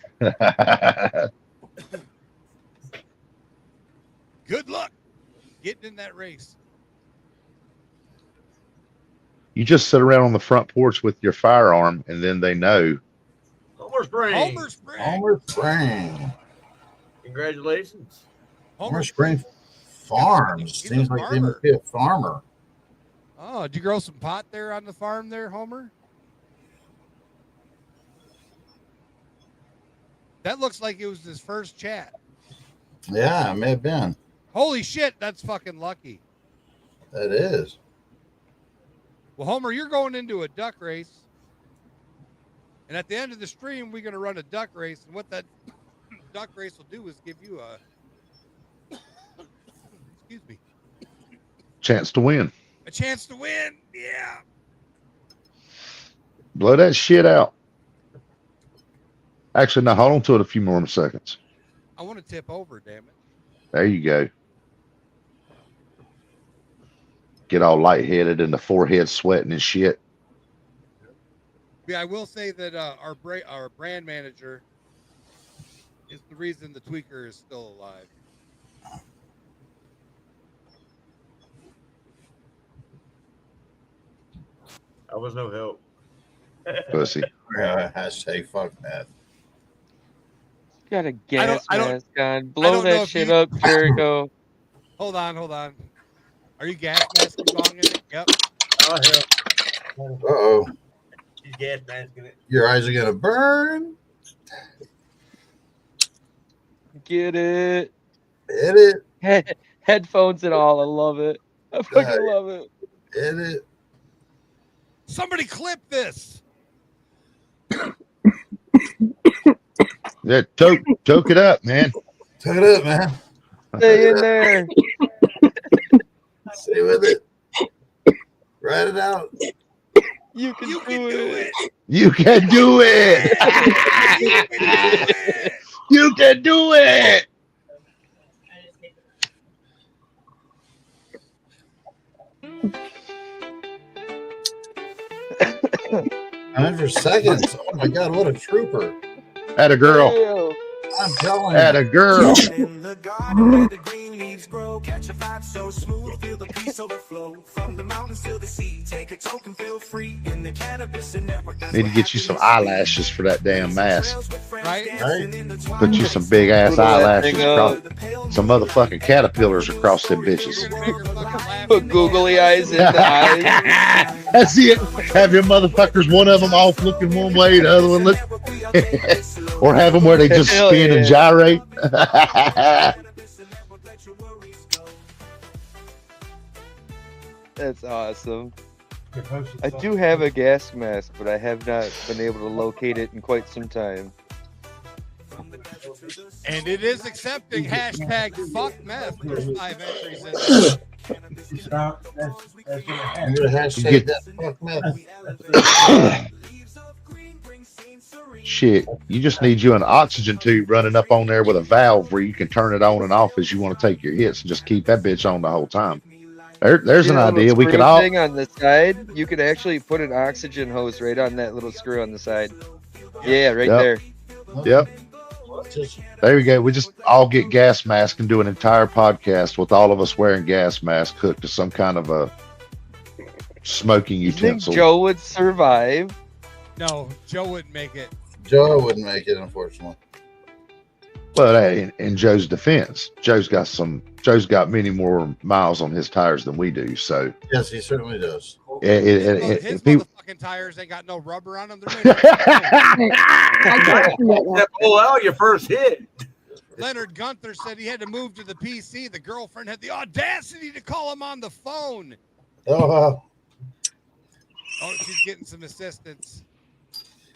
Good luck getting in that race. You just sit around on the front porch with your firearm, and then they know. Homer Spring. Homer Spring. Homer Spring. Congratulations. Homer Spring Farms. Seems like they must be a farmer. Oh, did you grow some pot there on the farm there, Homer? That looks like it was his first chat. Yeah, it may have been. Holy shit, that's fucking lucky. That is. Well, Homer, you're going into a duck race. And at the end of the stream, we're going to run a duck race. And what that duck race will do is give you a excuse me, Chance to win. a chance to win. Yeah. Blow that shit out. Actually, no, hold on to it a few more seconds. I want to tip over, damn it. There you go. Get all lightheaded and the forehead sweating and shit. Yeah, I will say that our brand manager is the reason the tweaker is still alive. I was no help. Pussy. Hashtag fuck that. Got a gas I don't- mask on. I Blow don't know that if shit you- up, Jericho. Hold on. Are you gas masking Zong in it? Yep. Oh, hell. Uh-oh. She's gas masking it. Your eyes are going to burn. Get it. Hit it. Headphones and all. I love it. I fucking love it. Hit it. Somebody clip this. Yeah, toke it up, man. Took it up, man. Stay in there. Stay with it. Write it out. You can do it. You can do it. You can do it. I'm in for seconds. Oh my God, what a trooper. At a girl. I'm telling At a girl. In the garden where the green leaves grow, catch a vibe so smooth, feel the peace overflow from the mountains to the sea. Take a token, feel free in the cannabis and network. Need to get you some eyelashes for that damn mask. Right? Put you some big ass eyelashes across, some motherfucking caterpillars across them bitches. Put googly eyes in the eyes. That's it. Have your motherfuckers, one of them off looking one way, the other one look, or have them where they just Hell spin and yeah. gyrate. That's awesome. I do have a gas mask, but I have not been able to locate it in quite some time. And it is accepting hashtag fuck meth. There's 5 entries in there. I'm going to hashtag that fuck meth. Shit, you just need you an oxygen tube running up on there with a valve where you can turn it on and off as you want to take your hits and just keep that bitch on the whole time. There's an idea. We could all. Thing on the side, you could actually put an oxygen hose right on that little screw on the side. Yeah, right Yep. there. Yep. There we go. We just all get gas masks and do an entire podcast with all of us wearing gas masks hooked to some kind of a smoking You think utensil. Joe would survive? No, Joe wouldn't make it. Joe wouldn't make it, unfortunately. But hey, in Joe's defense, Joe's got many more miles on his tires than we do. So Yes, he certainly does. His people, motherfucking tires ain't got no rubber on them. They're That pull out your first hit. Leonard Gunther said he had to move to the PC. The girlfriend had the audacity to call him on the phone. Oh, Oh, she's getting some assistance.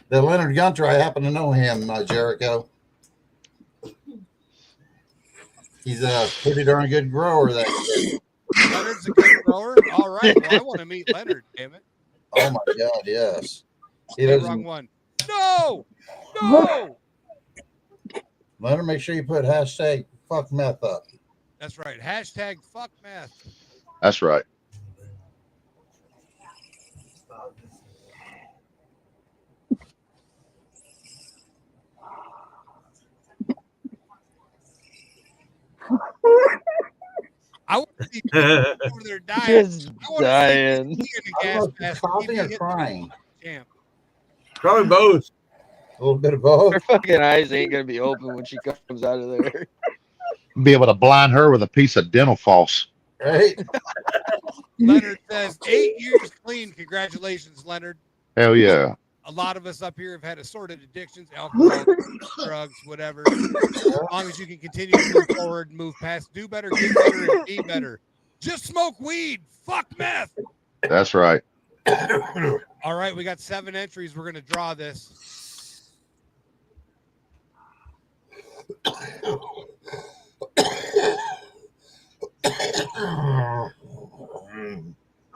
the Leonard Gunter, I happen to know him, Jericho. He's a pretty darn good grower. That kid. Leonard's a good grower. All right. Well, I want to meet Leonard. Damn it. Oh my God, yes. He Hey, doesn't. wrong one. No. No. Leonard, make sure you put hashtag fuck meth up. That's right. Hashtag fuck meth. That's right. I want to see people over there dying. Just I want dying. to see in a I gas don't know if mask. you're coughing or crying. Champ. Probably both. A little bit of both. Her fucking eyes ain't gonna be open when she comes out of there. Be able to blind her with a piece of dental floss. Right? Leonard says 8 years clean. Congratulations, Leonard. Hell yeah. A lot of us up here have had assorted addictions, alcohol, drugs, whatever. As long as you can continue to move forward and move past, do better, get better, and be better. Just smoke weed. Fuck meth. That's right. All right, we got 7 entries. We're going to draw this.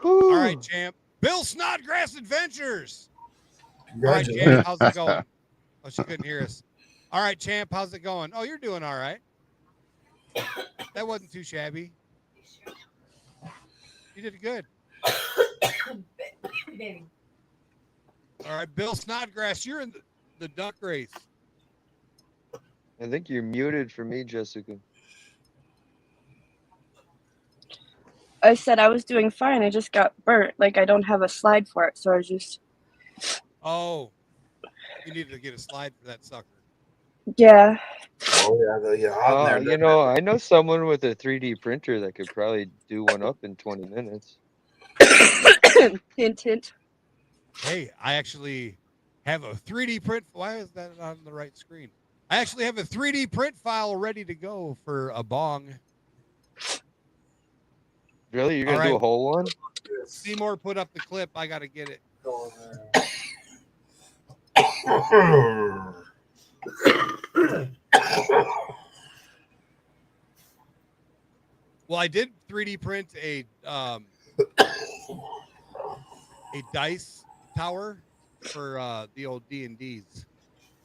All right, champ. Bill Snodgrass Adventures. All right, champ, how's it going? Oh, she couldn't hear us. All right, champ, how's it going? Oh, you're doing all right. That wasn't too shabby. You did good. All right, Bill Snodgrass, you're in the duck race. I think you're muted for me, Jessica. I said I was doing fine. I just got burnt. Like, I don't have a slide for it, so I was just... Oh, you needed to get a slide for that sucker. Yeah. Oh, yeah. You know, I know someone with a 3D printer that could probably do one up in 20 minutes. Hint, hint. Hey, I actually have a 3D print. Why is that not on the right screen? I actually have a 3D print file ready to go for a bong. Really? You're going to do a whole one? Seymour put up the clip. I got to get it. Well, I did 3D print a dice tower for the old D&Ds.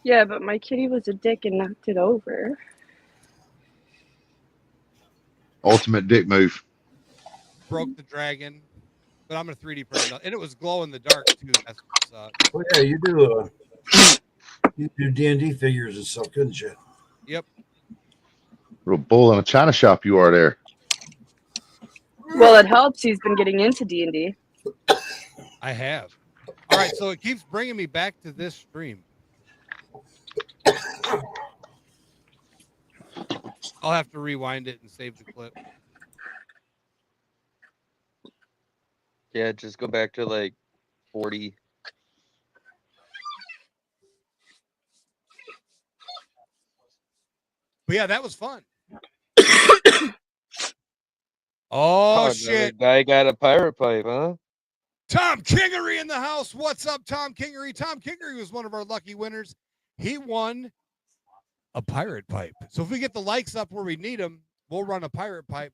Yeah, but my kitty was a dick and knocked it over. Ultimate dick move. Broke the dragon, but I'm gonna 3D print it, and it was glow in the dark too. That's what's Oh yeah, you do D&D figures and stuff, couldn't you? Yep. Little bull in a china shop you are there. Well, it helps. He's been getting into D&D. I have. All right, so it keeps bringing me back to this stream. I'll have to rewind it and save the clip. Yeah, just go back to like 40. But yeah, that was fun. Oh, shit. Guy got a pirate pipe, huh? Tom Kingery in the house. What's up, Tom Kingery? Tom Kingery was one of our lucky winners. He won a pirate pipe. So if we get the likes up where we need them, we'll run a pirate pipe.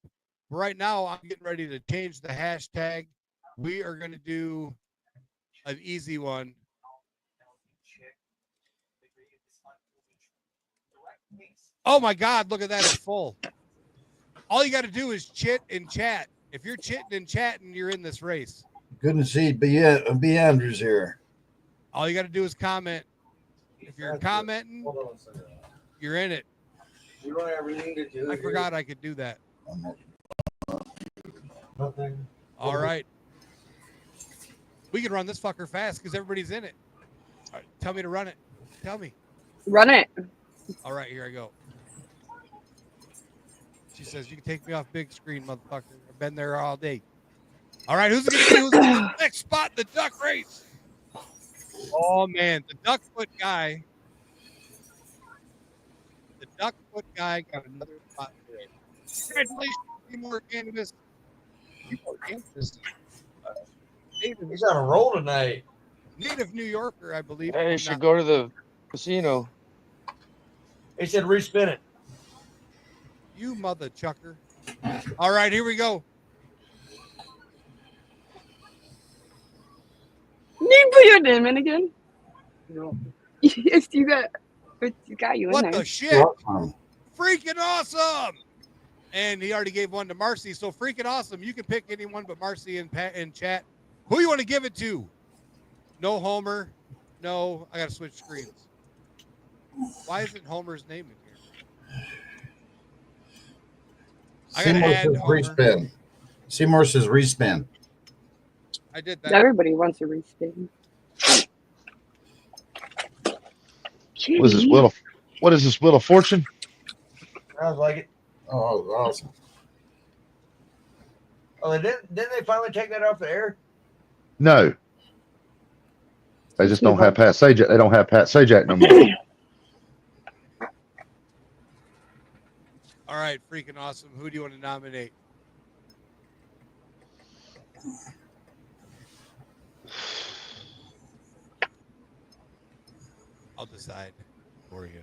Right now, I'm getting ready to change the hashtag. We are going to do an easy one. Oh, my God. Look at that. It's full. All you got to do is chit and chat. If you're chitting and chatting, you're in this race. Good to see B. Andrews here. All you got to do is comment. If you're commenting, you're in it. You don't ever need to do I forgot I could do that. nothing. All right. We can run this fucker fast because everybody's in it. All right, tell me to run it. Tell me. Run it. All right, here I go. She says, you can take me off big screen, motherfucker. I've been there all day. All right, who's going to be the next spot in the duck race? Oh, man, the duck foot guy. The duck foot guy got another spot today. Congratulations, more cannabis. He's on a roll tonight. Native New Yorker, I believe. Hey, you should go to the casino. He said respin it. You mother chucker. All right, here we go. You put your name in again? Yes, you got you in What there. the shit? Freaking awesome! And he already gave one to Marcy, so freaking awesome. You can pick anyone but Marcy in chat. Who you want to give it to? No Homer. No, I gotta switch screens. Why isn't Homer's name in here? I gotta add Homer. Respin. Seymour says respin. I did that. Everybody wants a respin. What is this Wheel? What is this Wheel of Fortune? Sounds like it. Oh, awesome. Oh, didn't they finally take that off the air? No. They just don't have Pat Sajak. They don't have Pat Sajak no more. All right, freaking awesome. Who do you want to nominate? I'll decide for you.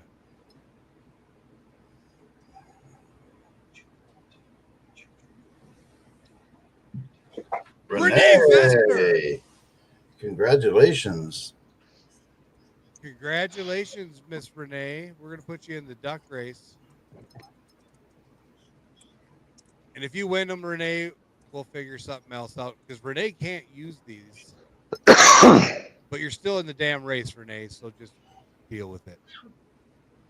Renee Vester. Congratulations. Congratulations, Miss Renee. We're going to put you in the duck race. And if you win them, Renee, we'll figure something else out because Renee can't use these. But you're still in the damn race, Renee, so just deal with it.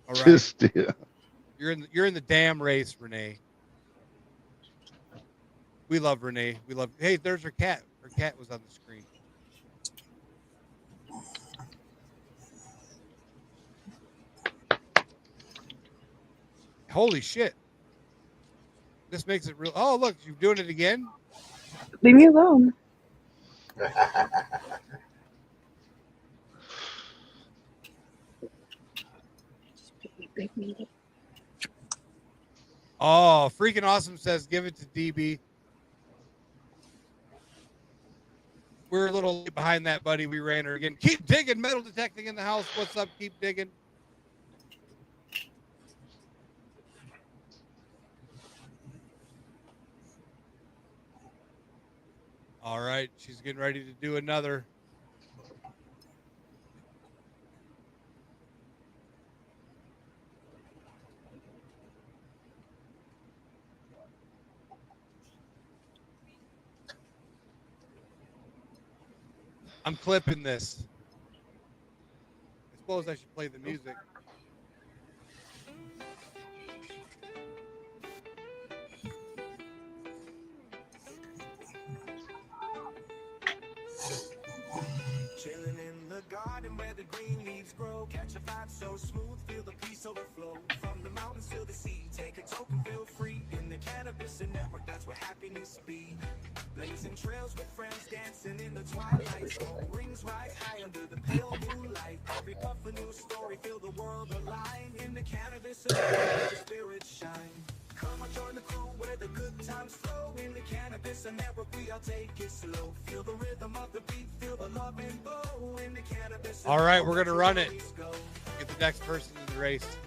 All right. Just deal. You're in the damn race, Renee. We love Renee. We love. Hey, there's her cat. Her cat was on the screen. Holy shit. This makes it real. Oh, look, you're doing it again? Leave me alone. Oh, freaking awesome says give it to DB. We're a little late behind that, buddy. We ran her again. Keep digging. Metal detecting in the house. What's up? Keep digging. All right. She's getting ready to do another. I'm clipping this. I suppose I should play the music. Chilling in the garden where the green leaves grow. Catch a vibe so smooth, feel the peace overflow. From the mountains to the sea, take a token, feel free. In the cannabis and network, that's where happiness be. Blazing trails with friends, dancing in the twilight. Smoke rings right high under the pale moonlight. Every puff a new story, feel the world alive. In the cannabis and network, the spirits shine. Come on, join the crew where the good times flow. In the cannabis and network, we all take it slow. Feel the rhythm of the beat, feel the love and bow. In the cannabis. All right, we're gonna run it. Get the next person in the race.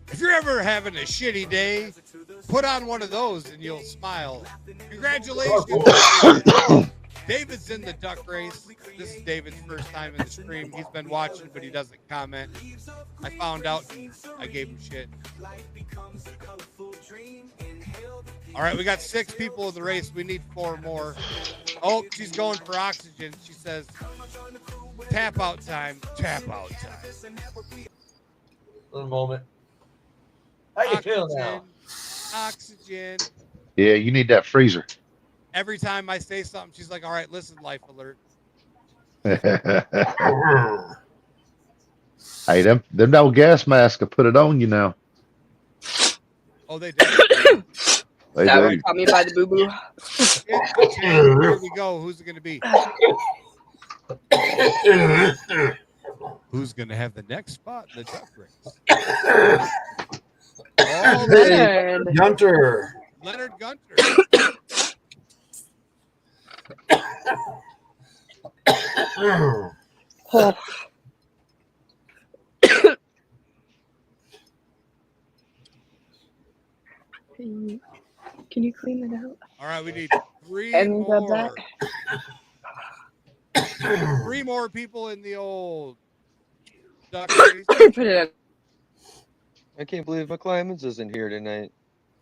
If you're ever having a shitty day, put on one of those and you'll smile. Congratulations. David's in the duck race. This is David's first time in the stream. He's been watching, but he doesn't comment. I found out and I gave him shit. All right, we got 6 people in the race. We need 4 more. Oh, she's going for oxygen. She says, tap out time. Tap out time. One moment. How you feel now? Oxygen. Yeah, you need that freezer. Every time I say something, she's like, all right, listen, Life Alert. Hey, them old gas masks will put it on you now. Oh, they do. They That do. one caught me by the boo-boo. Here we go. Who's it going to be? Who's going to have the next spot in the duck race? Oh, Leonard. Gunter. Leonard Gunter. Oh. Can you clean it out? All right, we need three And grab more. that. 3 more people in the old duck race. Put it in. I can't believe McClimans isn't here tonight.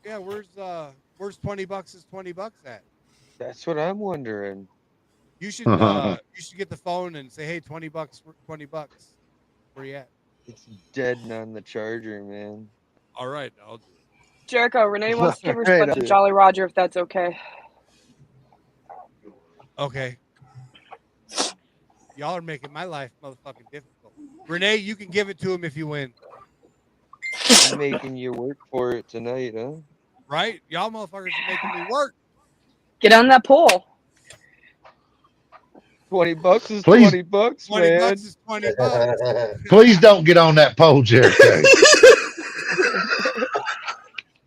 Yeah, where's $20 is $20 at? That's what I'm wondering. You should get the phone and say, hey, $20, $20. Where you at? It's dead on the charger, man. All right, I'll do it. Jericho, Renee wants to give her Right, spot to Jolly Roger if that's okay. Okay. Y'all are making my life motherfucking difficult. Renee, you can give it to him if you win. I'm making you work for it tonight, huh? Right? Y'all motherfuckers are making me work. Get on that pole. $20 is Please. $20, $20 man. is $20. Please don't get on that pole, Jericho.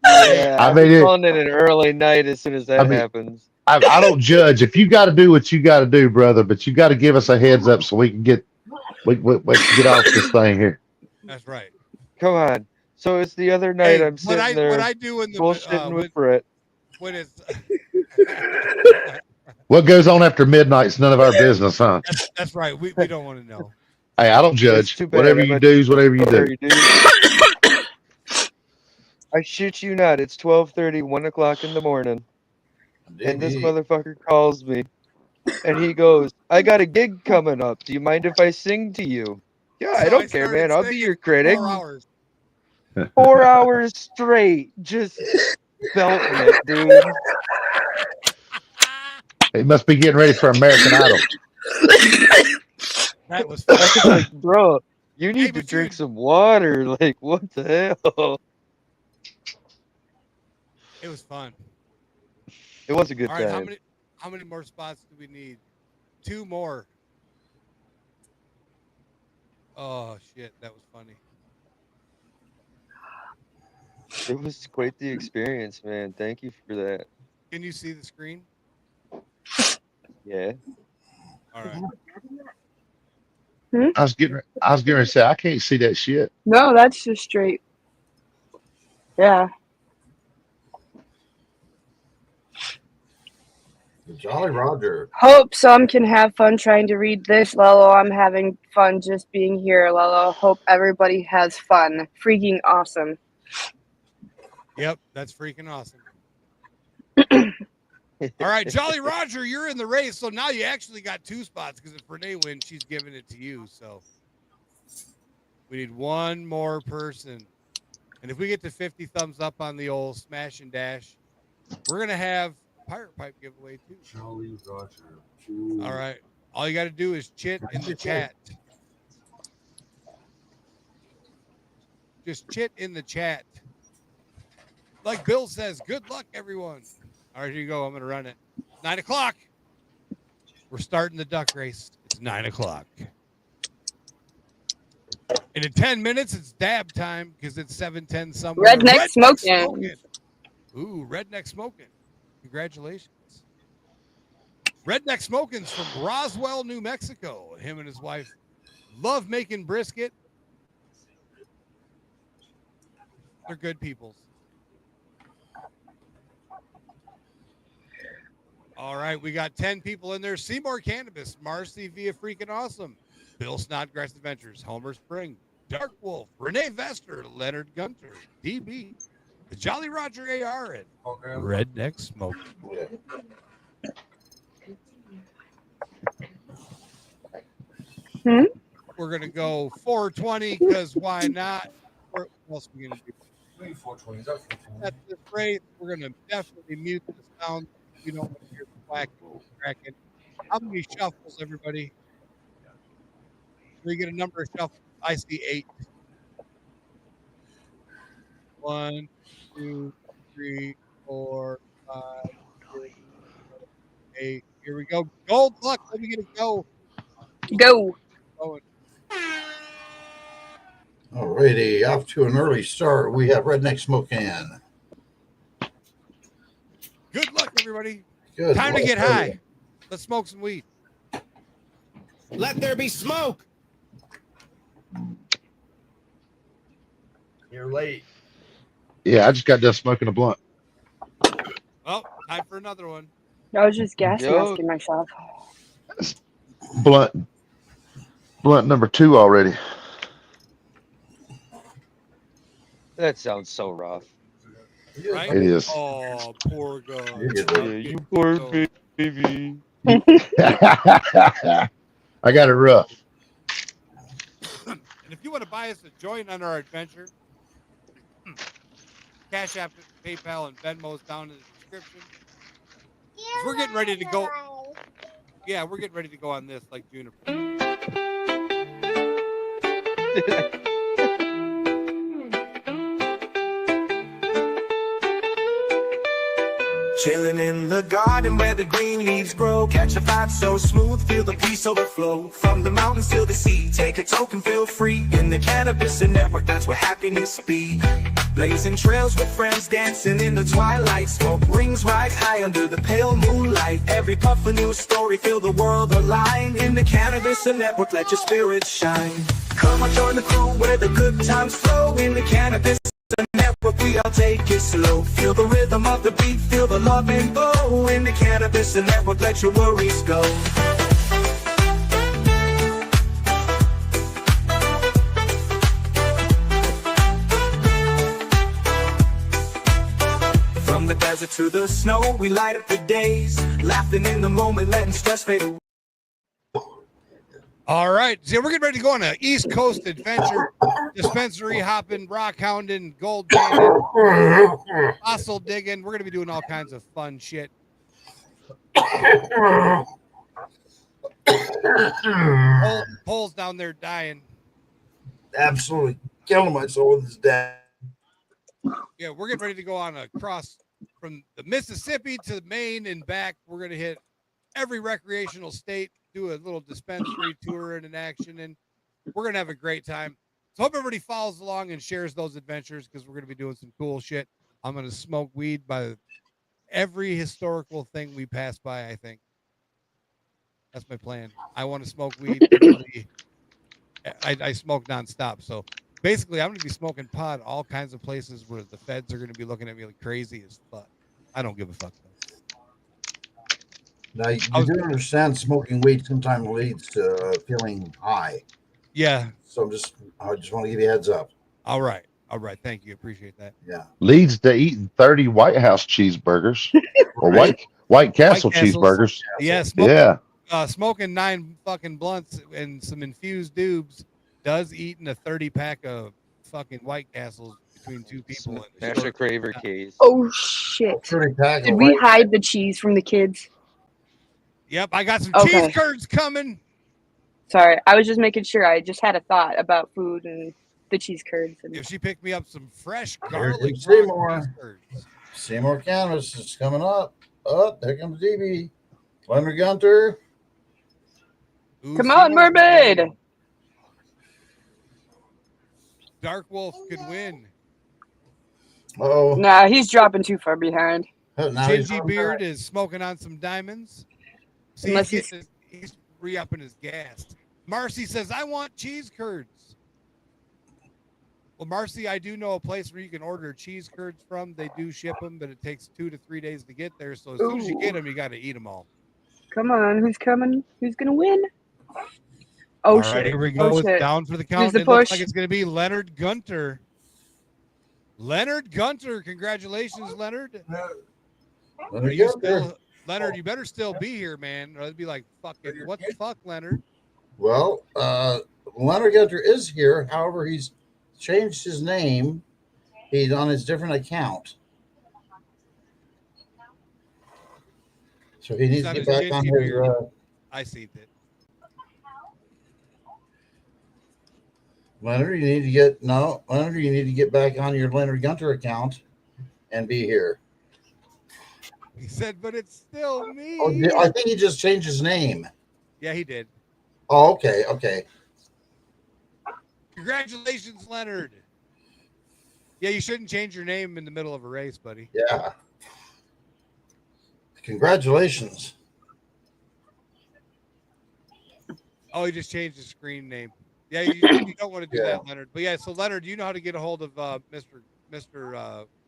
Yeah, I I'll mean, be calling it an early night as soon as that happens. I don't judge. If you got to do what you got to do, brother, but you got to give us a heads up so we can get get off this thing here. That's right. Come on. So it's the other night I'm sitting there what I do in the bullshitting with Brett. when it's What goes on after midnight's none of our business, huh? that's right. We don't want to know. Hey, I don't judge. too bad. Whatever you do is whatever you do. I shit you not. It's 12:30, 1 o'clock in the morning. And this motherfucker calls me. And he goes, I got a gig coming up. Do you mind if I sing to you? Yeah, I don't care, man. I'll be your critic. 4 hours. 4 hours straight. Just belting it, dude. He must be getting ready for American Idol. That was I was like, bro, you need to drink some water. Like, what the hell? It was fun. It was a good All right, time. how many more spots do we need? 2 more. Oh shit, that was funny. It was quite the experience, man. Thank you for that. Can you see the screen? Yeah. All right. I was getting ready to say I can't see that shit. No, that's just straight. Yeah. Jolly Roger. Hope some can have fun trying to read this, Lolo. I'm having fun just being here, Lolo. Hope everybody has fun. Freaking awesome. Yep, that's freaking awesome. All right, Jolly Roger, you're in the race, so now you actually got 2 spots because if Renee wins, she's giving it to you. So we need 1 more person. And if we get to 50 thumbs up on the old smash and dash, we're going to have Pirate Pipe giveaway too. Jolly Roger. All right. All you got to do is chit in the chat. Just chit in the chat. Like Bill says, good luck, everyone. All right, here you go. I'm going to run it. 9 o'clock. We're starting the duck race. It's 9 o'clock. And in 10 minutes, it's dab time because it's 7:10 somewhere. Redneck smoking. Ooh, redneck smoking. Congratulations. Redneck Smoking's from Roswell, New Mexico. Him and his wife love making brisket. They're good peoples. All right, we got 10 people in there. Seymour Cannabis, Marcy via Freaking Awesome, Bill Snodgrass Adventures, Homer Spring, Dark Wolf, Renee Vester, Leonard Gunter, DB, the Jolly Roger AR, and Redneck Smoke. We're going to go 420 because why not? What else are we going to do? 420. That's the phrase. We're going to definitely mute the sound. We don't want to hear the whacking, cracking. How many shuffles, everybody? We get a number of shuffles. I see 8. 1, 2, 3, 4, 5, 6, 7, 8. Here we go. Gold luck. Let me get it go. Go. Going. Alrighty, off to an early start. We have Redneck Smoking. Good luck, everybody. Good Time luck, to get everybody. high. Let's smoke some weed. Let there be smoke. You're late. Yeah, I just got done smoking a blunt. Well, time for another one. I was just gas Yo. masking myself. Blunt number 2 already. That sounds so rough. Right? It is. Oh, poor guy. Yeah, you poor baby. I got it rough. And if you want to buy us a joint on our adventure, Cash App, PayPal, and Venmo's down in the description. 'Cause we're getting ready to go. Yeah, we're getting ready to go on this like Juniper. Chilling in the garden where the green leaves grow. Catch a vibe so smooth, feel the peace overflow. From the mountains to the sea, take a token, feel free. In the cannabis and network, that's where happiness be. Blazing trails with friends, dancing in the twilight. Smoke rings right high under the pale moonlight. Every puff a new story, feel the world align. In the cannabis and network, let your spirit shine. Come on, join the crew where the good times flow. In the cannabis and network, we all take it slow. Feel the rhythm of the beat, feel the love and glow. In the cannabis and network, let your worries go. From the desert to the snow, we light up the days. Laughing in the moment, letting stress fade away. All right. So we're getting ready to go on an East Coast adventure. Dispensary hopping, rock hounding, gold panning, fossil digging. We're going to be doing all kinds of fun shit. Pole's down there dying. Absolutely killing my soul with his dad. Yeah, we're getting ready to go on a cross from the Mississippi to Maine and back. We're going to hit every recreational state, do a little dispensary tour and an action, and we're going to have a great time. So hope everybody follows along and shares those adventures because we're going to be doing some cool shit. I'm going to smoke weed by every historical thing we pass by, I think. That's my plan. I want to smoke weed. I smoke nonstop. So basically, I'm going to be smoking pot all kinds of places where the feds are going to be looking at me like crazy as fuck. I don't give a fuck, though. Now, you do understand smoking weed sometimes leads to feeling high. Yeah. So I just want to give you a heads up. All right. Thank you. Appreciate that. Yeah. Leads to eating 30 White House cheeseburgers or White Castle cheeseburgers. Yeah. Smoking 9 fucking blunts and some infused dubs does eating a 30-pack of fucking White Castles between 2 people. Smash a Craver case. Oh shit! Did we hide the cheese from the kids? Yep, I got some Okay. cheese curds coming. Sorry, I was just making sure. I just had a thought about food and the cheese curds. And... If she picked me up some fresh Here's garlic Seymour. curds. Seymour Cannabis is coming up. Oh, there comes DB. Leonard Gunter. Come on, mermaid! Dark Wolf could win. Oh, Nah, he's dropping too far behind. Gingy Beard is smoking on some diamonds. See, Unless he's re-upping his gas. Marcy says, I want cheese curds. Well, Marcy, I do know a place where you can order cheese curds from. They do ship them, but it takes 2 to 3 days to get there. So as soon as you get them, you got to eat them all. Come on, who's coming? Who's gonna win? Oh All shit! right, here we go. Oh, It's shit. down for the Who's count. the It looks push? like it's going to be Leonard Gunter. Leonard Gunter, congratulations, Leonard. Are you still, Leonard, you better still be here, man. Or it'd be like, fucking, what the fuck, Leonard? Well, Leonard Gunter is here. However, he's changed his name. He's on his different account. So he needs to get back on his. I see it. Leonard, you need to get back on your Leonard Gunter account and be here. He said, but it's still me. Oh, I think he just changed his name. Yeah, he did. Oh, okay. Congratulations, Leonard. Yeah, you shouldn't change your name in the middle of a race, buddy. Yeah. Congratulations. Oh, he just changed his screen name. Yeah, you don't want to do that, Leonard. But yeah, so Leonard, you know how to get a hold of Mr.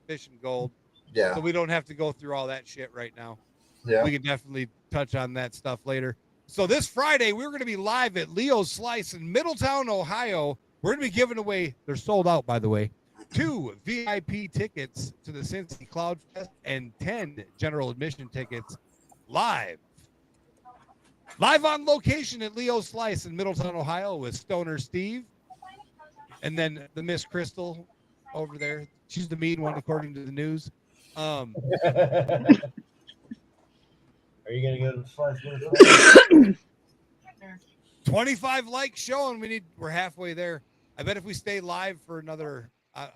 Fish and Gold. Yeah. So we don't have to go through all that shit right now. Yeah. We can definitely touch on that stuff later. So this Friday, we're going to be live at Leo's Slice in Middletown, Ohio. We're going to be giving away, they're sold out, by the way, 2 VIP tickets to the Cincy Cloud Fest and 10 general admission tickets live on location at Leo's Slice in Middletown, Ohio with Stoner Steve. And then the Miss Crystal over there. She's the mean one, according to the news. Are you going to go to the slice? 25 likes showing. We're halfway there. I bet if we stay live for another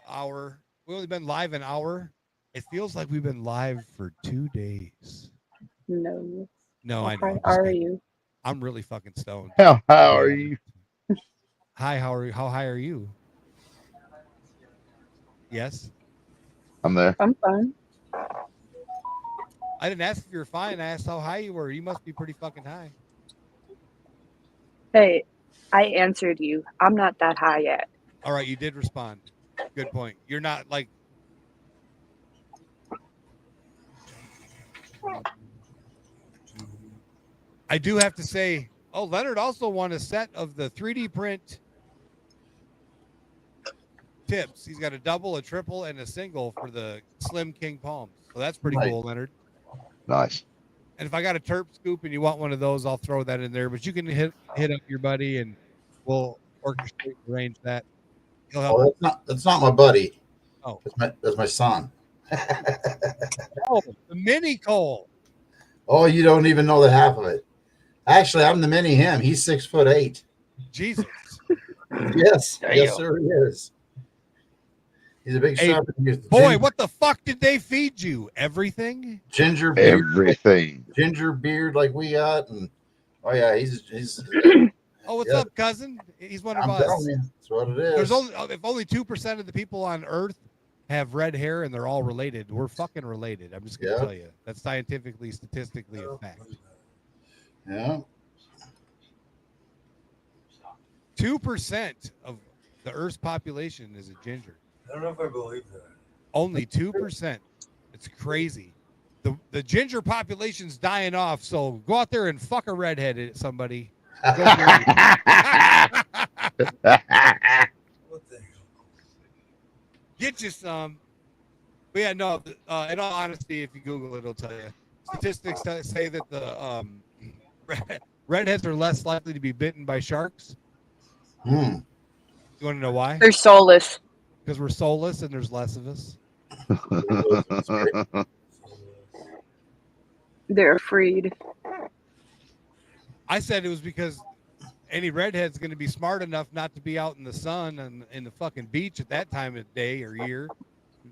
hour, we've only been live an hour. It feels like we've been live for 2 days. No. I know. How are you? I'm really fucking stoned. How are you? Hi, how are you? How high are you? Yes. I'm there. I'm fine. I didn't ask if you were fine. I asked how high you were. You must be pretty fucking high. Hey, I answered you. I'm not that high yet. All right, you did respond. Good point. You're not like. I do have to say, Leonard also won a set of the 3D print tips. He's got a double, a triple, and a single for the Slim King Palms. So that's pretty cool, Leonard. Nice. And if I got a Terp Scoop and you want one of those, I'll throw that in there. But you can hit up your buddy and we'll orchestrate and arrange that. He'll help. That's not my buddy. Oh, that's my son. Oh, the mini Cole. Oh, you don't even know the half of it. Actually, I'm the mini him. He's 6'8". Jesus. Yes. Damn. Yes, sir, he is. He's a big sharp. Boy, what the fuck did they feed you? Everything? Ginger beard. Everything. Ginger beard like we got. And oh yeah, he's Oh, what's up, cousin? He's one of I'm us. telling you, that's what it is. There's only 2% of the people on Earth have red hair and they're all related. We're fucking related. I'm just gonna tell you. That's scientifically, statistically a fact. Yeah. 2% of the Earth's population is a ginger. I don't know if I believe that. Only 2%. It's crazy. The ginger population's dying off, so go out there and fuck a redhead, somebody. Go for it. Get you some. But yeah, no, in all honesty, if you Google it, it'll tell you. Statistics say that the redheads are less likely to be bitten by sharks. You want to know why? They're soulless. Because we're soulless and there's less of us. They're freed. I said it was because any redhead's going to be smart enough not to be out in the sun and in the fucking beach at that time of day or year.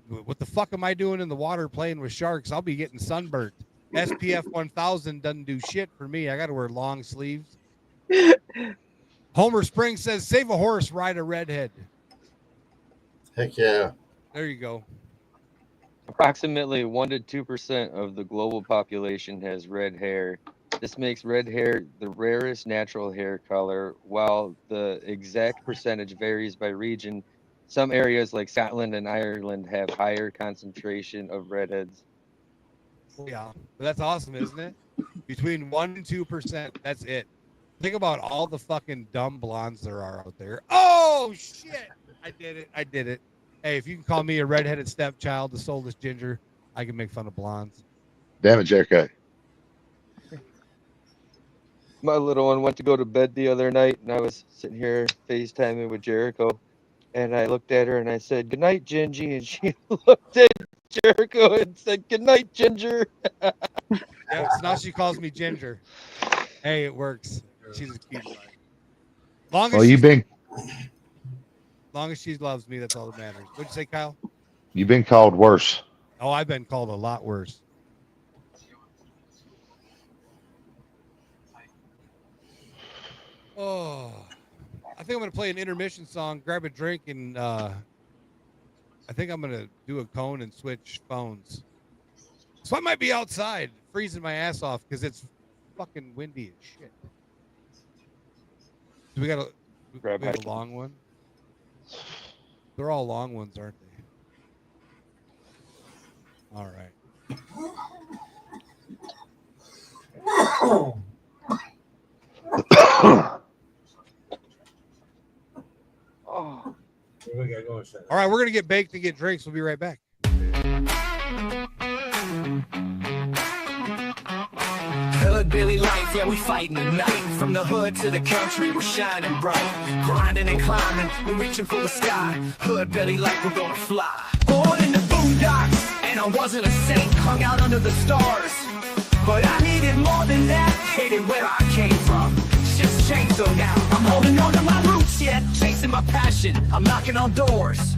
What the fuck am I doing in the water playing with sharks? I'll be getting sunburnt. SPF 1000 doesn't do shit for me. I got to wear long sleeves. Homer Springs says, save a horse, ride a redhead. Heck yeah. There you go. Approximately 1 to 2% of the global population has red hair. This makes red hair the rarest natural hair color, while the exact percentage varies by region. Some areas like Scotland and Ireland have higher concentration of redheads. Yeah, that's awesome, isn't it? Between 1 and 2%, that's it. Think about all the fucking dumb blondes there are out there. Oh, shit. I did it. Hey, if you can call me a redheaded stepchild, the soulless ginger, I can make fun of blondes. Damn it, Jerico. My little one went to go to bed the other night, and I was sitting here FaceTiming with Jericho, and I looked at her and I said, "Good night, Gingy," and she looked at Jericho and said, "Good night, Ginger." Yeah, so now she calls me Ginger. Hey, it works. She's a cute one. Long as she loves me, that's all that matters. What'd you say, Kyle? You've been called worse. Oh, I've been called a lot worse. Oh, I think I'm going to play an intermission song, grab a drink, and I think I'm going to do a cone and switch phones. So I might be outside freezing my ass off because it's fucking windy as shit. Do we got to Grab We have Hecky. a long one. They're all long ones, aren't they? All right. Oh. All right, we're gonna get baked and get drinks. We'll be right back. HoodBilly Life, yeah, we fighting tonight. From the hood to the country, we're shining bright. Grinding and climbing, we're reaching for the sky. HoodBilly Life, we're gonna fly. Born in the boondocks, and I wasn't a saint. Hung out under the stars, but I needed more than that. Hated where I came from. Shit's changed though now. I'm holding on to my roots yet, chasing my passion. I'm knocking on doors.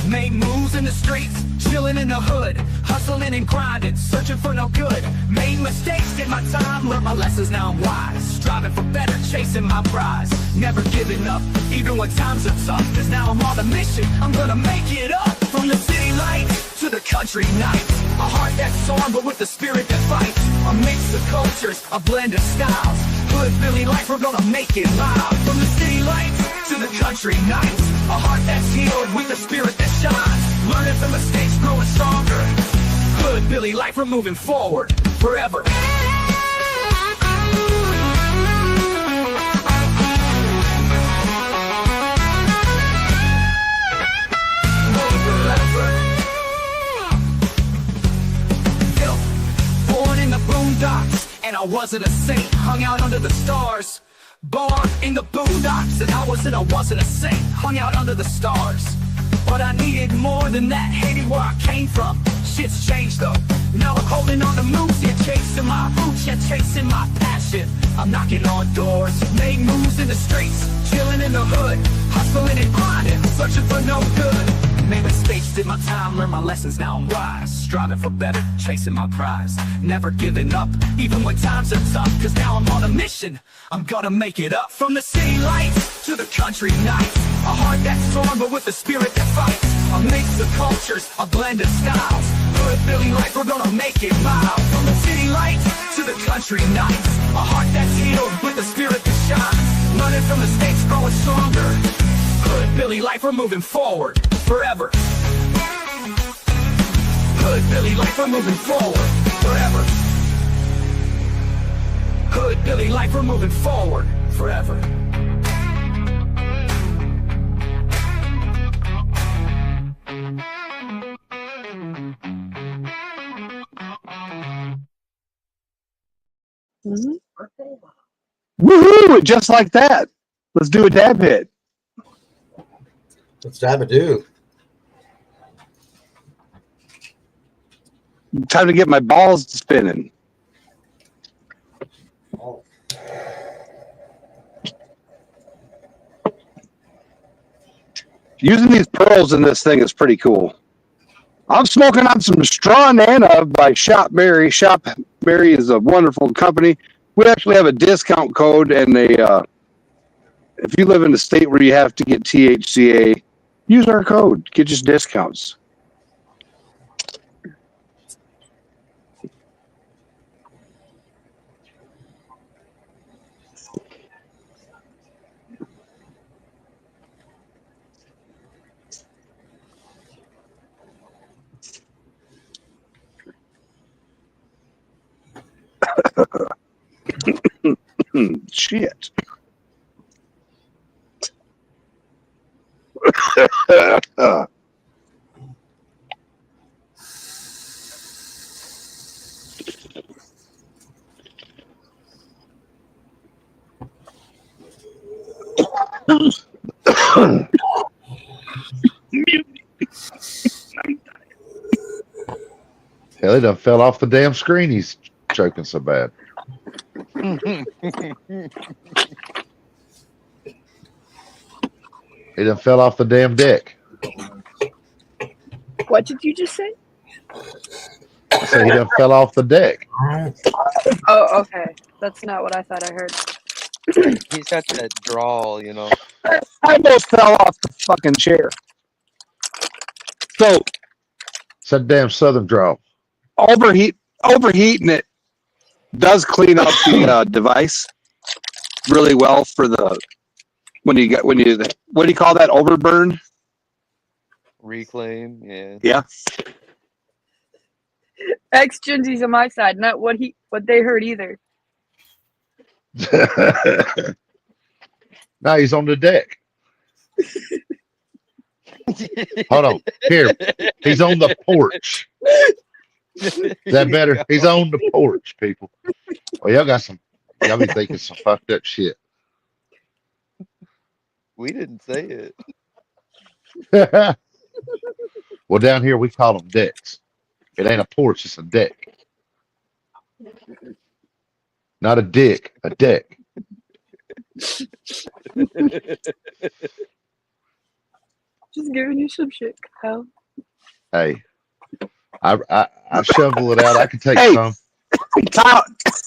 Made moves in the streets, chilling in the hood, hustling and grinding, searching for no good. Made mistakes, did my time, learned my lessons, now I'm wise. Striving for better, chasing my prize. Never giving up, even when times are tough. Cause now I'm on a mission, I'm gonna make it up. From the city lights to the country nights. A heart that's torn, but with a spirit that fights. A mix of cultures, a blend of styles. HoodBilly Life, we're gonna make it loud. From the city lights to the country nights. A heart that's healed with a spirit that shines. Learning from mistakes, growing stronger. HoodBilly Life, we're moving forward forever. Born in the boondocks, and I wasn't a saint. Hung out under the stars. Born in the boondocks, and I wasn't a saint. Hung out under the stars, but I needed more than that. Hated where I came from. Shit's changed though. Now I'm holding on to moves, yeah, chasing my roots, yeah, chasing my passion. I'm knocking on doors, made moves in the streets, chilling in the hood, hustling and grinding, searching for no good. Made mistakes, did my time, learned my lessons, now I'm wise. Striving for better, chasing my prize. Never giving up, even when times are tough. Cause now I'm on a mission, I'm gonna make it up. From the city lights to the country nights. A heart that's torn, but with a spirit that fights. A mix of cultures, a blend of styles. HoodBilly Life, we're gonna make it loud. From the city lights to the country nights. A heart that's healed with a spirit that shines. Learning from mistakes, growing stronger. HoodBilly Life, we're moving forward forever. HoodBilly Life, we're moving forward forever. HoodBilly Life, we're moving forward forever. Woohoo! Just like that. Let's do a dab hit. Let's dab a do. Time to get my balls spinning. Using these pearls in this thing is pretty cool. I'm smoking on some Straw Nana by Shop Berry. Shop Berry is a wonderful company. We actually have a discount code, and if you live in a state where you have to get THCA, use our code. Get your discounts. Shit. Hell, he done fell off the damn screen. He's choking so bad. He done fell off the damn deck. What did you just say? So he done fell off the deck. Oh, okay. That's not what I thought I heard. He's got that drawl, you know. I almost fell off the fucking chair. So it's that damn southern draw. Overheating it does clean up the device really well for the what do you call that? Overburn? Reclaim, yeah. Yeah. Ex Ginsy's on my side, not what they heard either. Now he's on the deck. Hold on. Here. He's on the porch. Is that better? He's on the porch, people. Well, y'all be thinking some fucked up shit. We didn't say Well, down here we call them decks. It ain't a porch, it's a deck. Not a dick, a deck. Just giving you some shit, Kyle. Hey, I shovel it out. I can take some.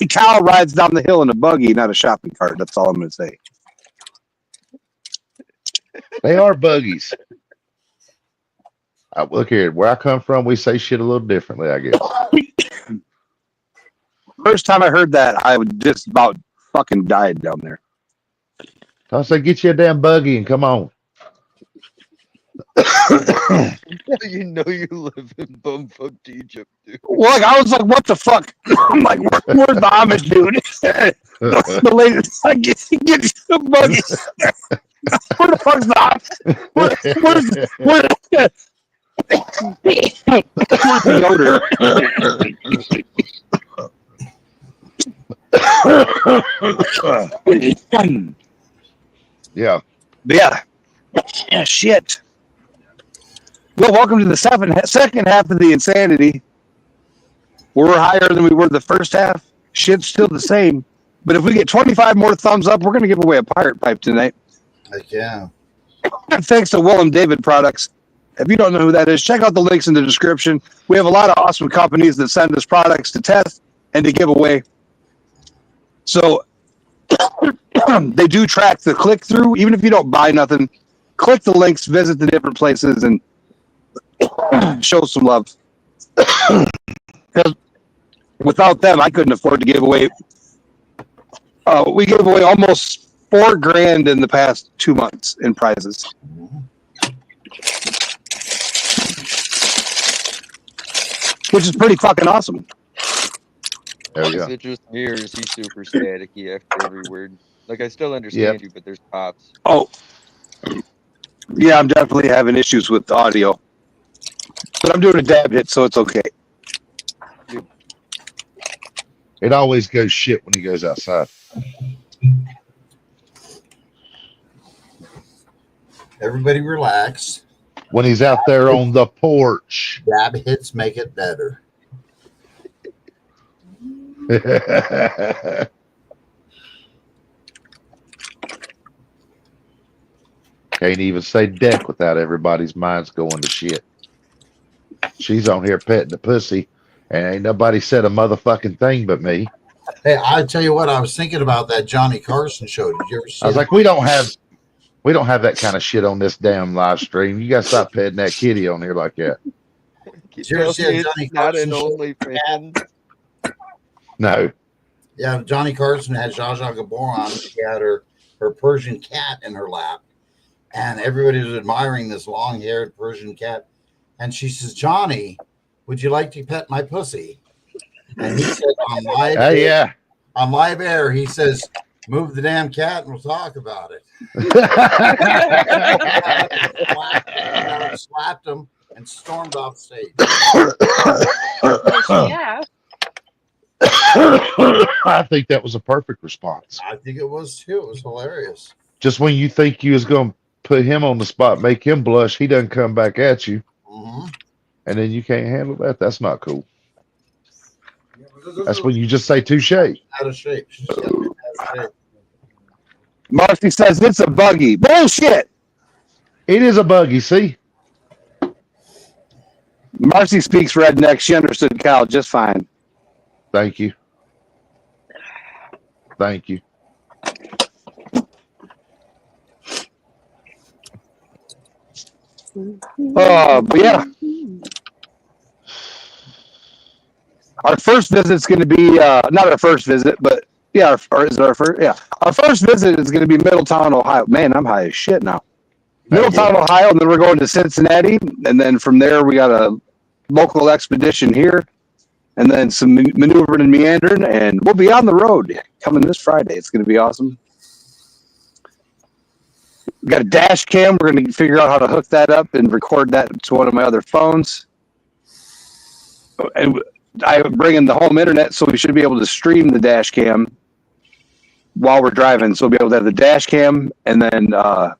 Kyle rides down the hill in a buggy, not a shopping cart. That's all I'm going to say. They are buggies. Look here, where I come from, we say shit a little differently, I guess. First time I heard that, I would just about fucking died down there. I say, get you a damn buggy and come on. You know you live in bumfuck Egypt, dude. Well, like, I was like, what the fuck? I'm like, where's the Amish dude? The lady, like, get you a buggy. Where the fuck's the Amish? Where's the odor? Yeah. Yeah, shit. Well, welcome to the second half of the insanity. We're higher than we were the first half. Shit's still the same. But if we get 25 more thumbs up, we're going to give away a pirate pipe tonight. Heck yeah. Thanks to Willem David Products. If you don't know who that is, check out the links in the description. We have a lot of awesome companies that send us products to test and to give away. So they do track the click-through. Even if you don't buy nothing, click the links, visit the different places, and show some love. Because without them, I couldn't afford to give away. We gave away almost $4,000 in the past 2 months in prizes. Which is pretty fucking awesome. Hell yeah. Is it just me or is he super staticky after every word? Like, I still understand you, but there's pops. Oh. Yeah, I'm definitely having issues with the audio. But I'm doing a dab hit, so it's okay. It always goes shit when he goes outside. Everybody relax. When he's out there on the porch. Dab hits make it better. Can't even say deck without everybody's minds going to shit. She's on here petting the pussy, and ain't nobody said a motherfucking thing but me. Hey, I tell you what, I was thinking about that Johnny Carson show. Did you ever see I was like, we don't have that kind of shit on this damn live stream. You gotta stop petting that kitty on here like that. Did you ever see a Johnny Carson show? No. Yeah, Johnny Carson had Zsa Zsa Gabor on. She had her Persian cat in her lap, and everybody was admiring this long-haired Persian cat. And she says, "Johnny, would you like to pet my pussy?" And he said, "On live air, yeah, on live air," he says, "Move the damn cat, and we'll talk about it." Slapped him and stormed off stage. Yeah. I think that was a perfect response. I think it was too. It was hilarious. Just when you think you was going to put him on the spot, make him blush, he doesn't come back at you. Mm-hmm. And then you can't handle that. That's not cool. That's when you just say touche. Out of shape. Marcy says it's a buggy. Bullshit. It is a buggy, see? Marcy speaks redneck. She understood Kyle just fine. Thank you. Thank you. But yeah. Our first visit's going to be, not our first visit, but Yeah, or is it our first? Yeah, our first visit is going to be Middletown, Ohio. Man, I'm high as shit now. Middletown, Ohio, and then we're going to Cincinnati, and then from there we got a local expedition here, and then some maneuvering and meandering, and we'll be on the road coming this Friday. It's going to be awesome. We got a dash cam. We're going to figure out how to hook that up and record that to one of my other phones. And I bring in the home internet, so we should be able to stream the dash cam while we're driving. So we'll be able to have the dash cam and then the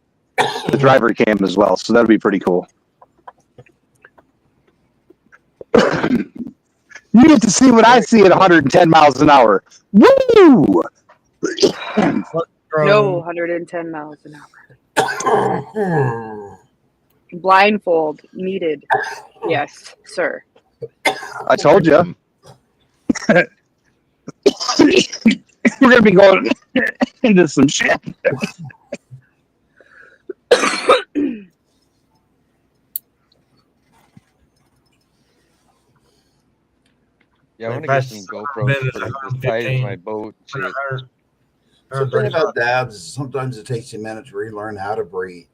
driver cam as well. So that'll be pretty cool. You get to see what I see at 110 miles an hour. Woo! No, 110 miles an hour. Blindfold needed. Yes, sir. I told you. We're going to be going into some shit. Yeah, I want to get some GoPros for the side of my boat. Shit. The thing about dabs is sometimes it takes you a minute to relearn how to breathe.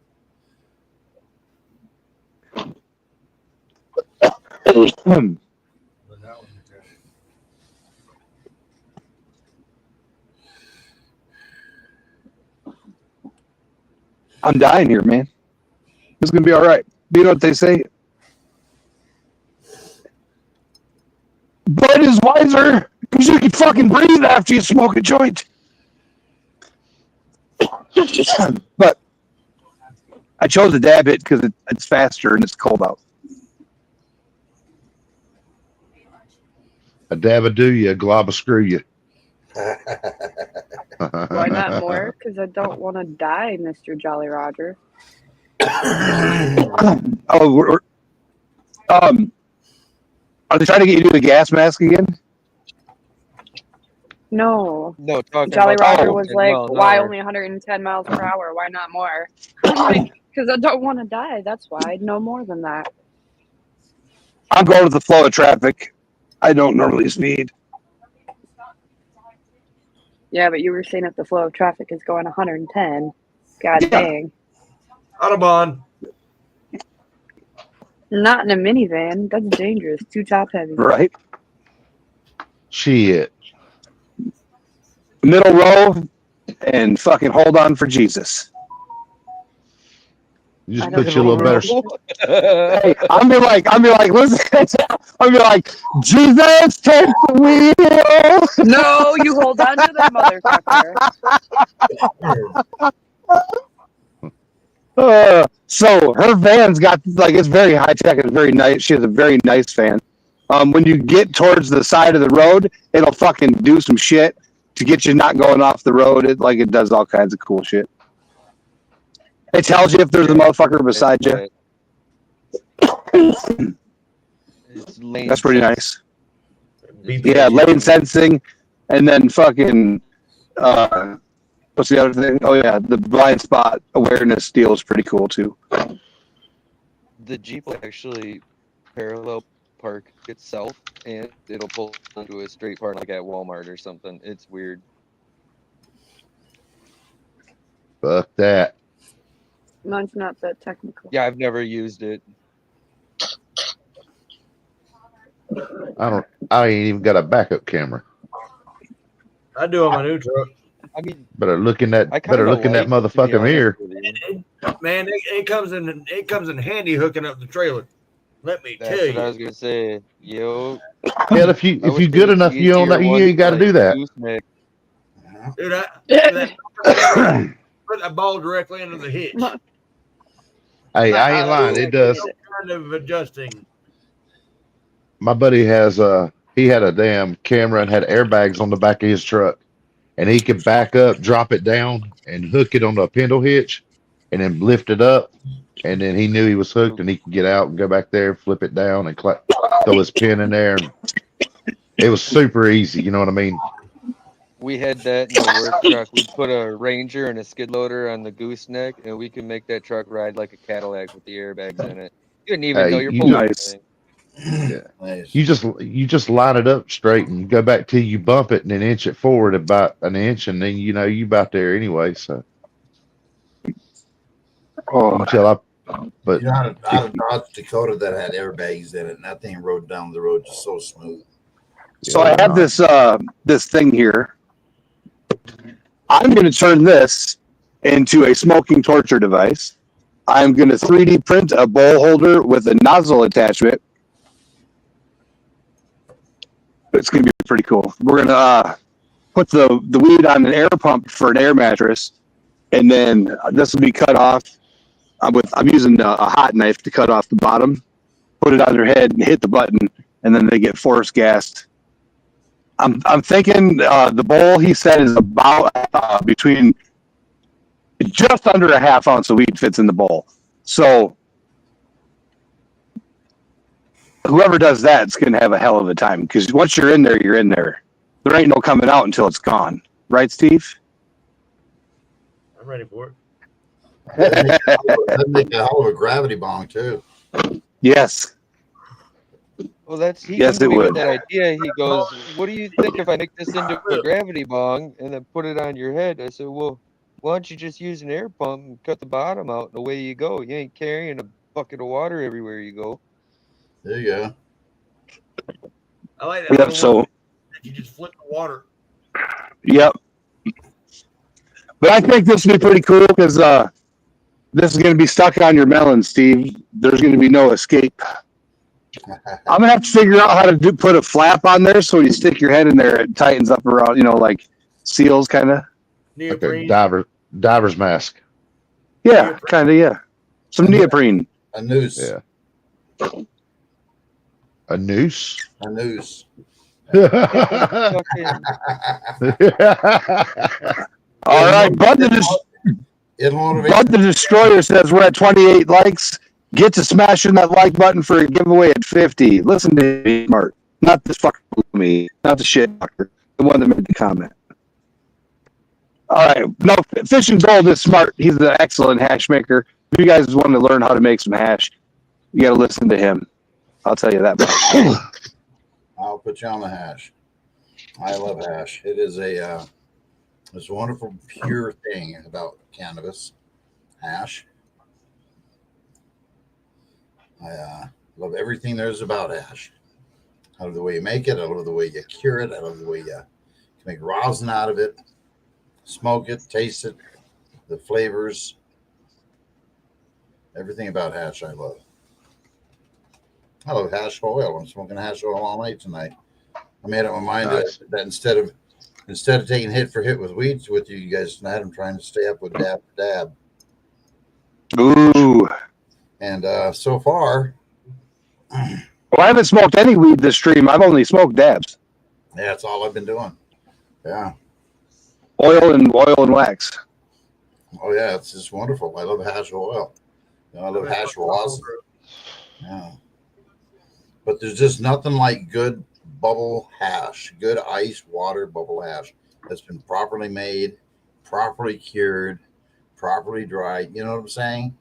I'm dying here, man. It's going to be all right. You know what they say? Blood is wiser because you can fucking breathe after you smoke a joint. But I chose a dab it because it's faster and it's cold out. A dab-a-do you, a glob screw you. Why not more? Because I don't want to die, Mr. Jolly Roger. Are they trying to get you to do the gas mask again? No. No, talking Jolly about Roger was like, miles an why hour. only 110 miles per hour? Why not more? I'm like, because I don't want to die. That's why. No more than that. I'm going with the flow of traffic. I don't normally speed. Yeah, but you were saying if the flow of traffic is going 110. God dang. Autobahn. Not in a minivan. That's dangerous. Too top heavy. Right. Shit. Middle row and fucking hold on for Jesus. You just put you a little better. Hey, I'll be like, listen, I'll be like, Jesus, take the wheel. No, you hold on to that motherfucker. So her van's got like, it's very high tech. It's very nice. She has a very nice van. When you get towards the side of the road, it'll fucking do some shit to get you not going off the road. It does all kinds of cool shit. It tells you if there's a motherfucker beside you. That's pretty nice. Yeah, lane sensing, and then fucking what's the other thing? Oh yeah, the blind spot awareness deal is pretty cool too. The Jeep will actually parallel park itself, and it'll pull into a straight park like at Walmart or something. It's weird. Fuck that. Mine's not that technical. Yeah, I've never used it. I ain't even got a backup camera. I do on my new truck. I mean, Better look in that motherfucking mirror. Man, it comes in handy hooking up the trailer. Let me That's tell what you. I was gonna say. Yo. Hell, if you good enough, you own that. You got to do that. Dude, put that ball directly into the hitch. Hey, I ain't lying. It does. Kind of adjusting. My buddy he had a damn camera and had airbags on the back of his truck, and he could back up, drop it down, and hook it on a pendle hitch, and then lift it up, and then he knew he was hooked, and he could get out and go back there, flip it down, and throw his pin in there. It was super easy. You know what I mean? We had that in the work truck. We put a Ranger and a skid loader on the gooseneck, and we can make that truck ride like a Cadillac with the airbags in it. You didn't even know you're pulling nice. anything. Yeah. Nice. You just line it up straight and go back till you bump it and then inch it forward about an inch, and then you about there anyway. So until I, but You know, out of North Dakota that had airbags in it, and that thing rode down the road just so smooth. So I have this this thing here. I'm going to turn this into a smoking torture device. I'm going to 3D print a bowl holder with a nozzle attachment. It's going to be pretty cool. We're going to put the weed on an air pump for an air mattress, and then this will be cut off. I'm using a hot knife to cut off the bottom, put it on their head, and hit the button, and then they get force gassed. I'm thinking the bowl, he said, is about between just under a half ounce of weed fits in the bowl. So whoever does that is going to have a hell of a time, because once you're in there, you're in there. There ain't no coming out until it's gone. Right, Steve? I'm ready for it. That'd make a hell of a gravity bong, too. Yes. Well, he Yes, comes to it me with would. that idea. He goes, "What do you think if I make this into a gravity bong and then put it on your head?" I said, "Well, why don't you just use an air pump and cut the bottom out, and away you go. You ain't carrying a bucket of water everywhere you go." There you go. I like that. Yep. So You just flip the water. Yep. But I think this would be pretty cool, because this is going to be stuck on your melon, Steve. There's going to be no escape. I'm going to have to figure out how to put a flap on there, so when you stick your head in there, it tightens up around, like seals, kind of. Like a diver's mask. Yeah, kind of, yeah. Some neoprene. A noose. Yeah. A noose? A noose. All right, Bud the Destroyer says we're at 28 likes. Get to smashing that like button for a giveaway at 50. Listen to me, Mark. Not this fucker me. Not the shit doctor. The one that made the comment. All right. No, Fishing Gold is smart. He's an excellent hash maker. If you guys want to learn how to make some hash, you got to listen to him. I'll tell you that much. I'll put you on the hash. I love hash. It is it's a wonderful, pure thing about cannabis. Hash. I love everything there is about hash. I love the way you make it. I love the way you cure it. I love the way you make rosin out of it. Smoke it, taste it, the flavors. Everything about hash I love. I love hash oil. I'm smoking hash oil all night tonight. I made up my mind that instead of taking hit for hit with weeds with you guys tonight, I'm trying to stay up with dab for dab. Ooh. And so far, well, I haven't smoked any weed this stream. I've only smoked dabs. Yeah, that's all I've been doing. Yeah. Oil and wax. Oh yeah, it's just wonderful. I love hash oil. I love hash rosin. Yeah. But there's just nothing like good bubble hash, good ice water bubble hash that's been properly made, properly cured, properly dried. You know what I'm saying?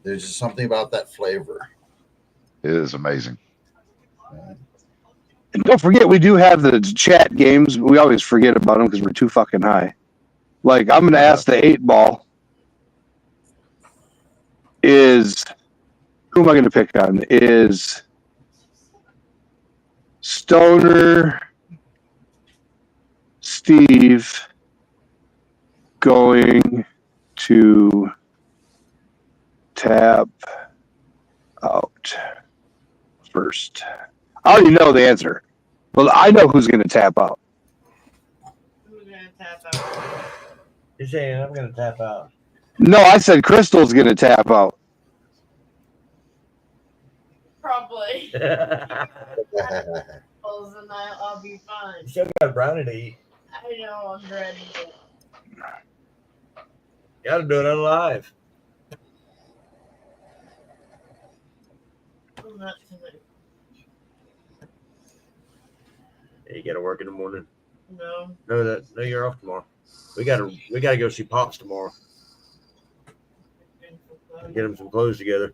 There's just something about that flavor. It is amazing. And don't forget, we do have the chat games. We always forget about them because we're too fucking high. Like, I'm going to ask the 8-ball is, who am I going to pick on? Is Stoner Steve going to tap out first? I already know the answer. Well, I know who's going to tap out. Who's gonna tap out? You're saying I'm going to tap out. No, I said Crystal's going to tap out. Probably. Well, then I'll be fine. You still got a brownie to eat. I know, I'm dreading it. Got to do it alive. Not tonight. Yeah, you got to work in the morning. No. No, you're off tomorrow. We gotta go see Pops tomorrow. Get him some clothes together.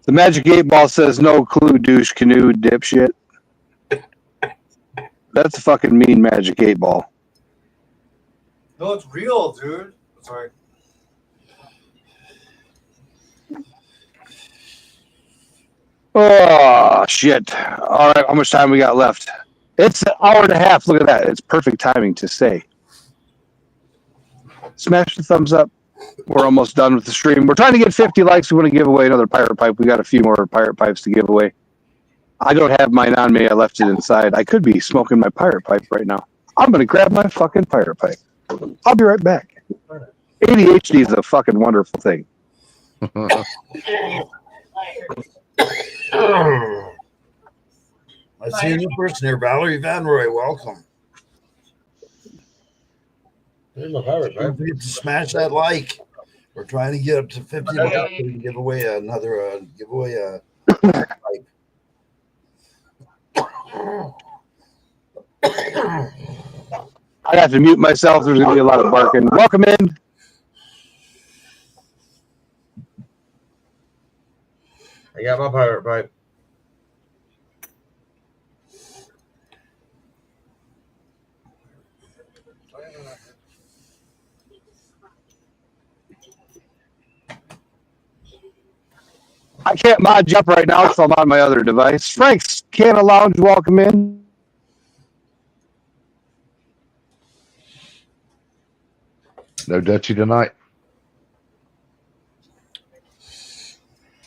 The Magic 8 Ball says no clue, douche canoe, dipshit. That's a fucking mean Magic 8 Ball. No, it's real, dude. Sorry. Oh, shit. All right, how much time we got left? It's an hour and a half. Look at that. It's perfect timing to say. Smash the thumbs up. We're almost done with the stream. We're trying to get 50 likes. We want to give away another pirate pipe. We got a few more pirate pipes to give away. I don't have mine on me. I left it inside. I could be smoking my pirate pipe right now. I'm going to grab my fucking pirate pipe. I'll be right back. ADHD is a fucking wonderful thing. I see a new person here, Valerie Van Roy. Welcome. Don't forget to smash that like. We're trying to get up to 50 likes so we can give away another pipe. I have to mute myself. There's going to be a lot of barking. Welcome in. I got my pirate pipe. I can't mod you up right now because I'm on my other device. Frank's Canna Lounge, welcome in. No Dutchie tonight.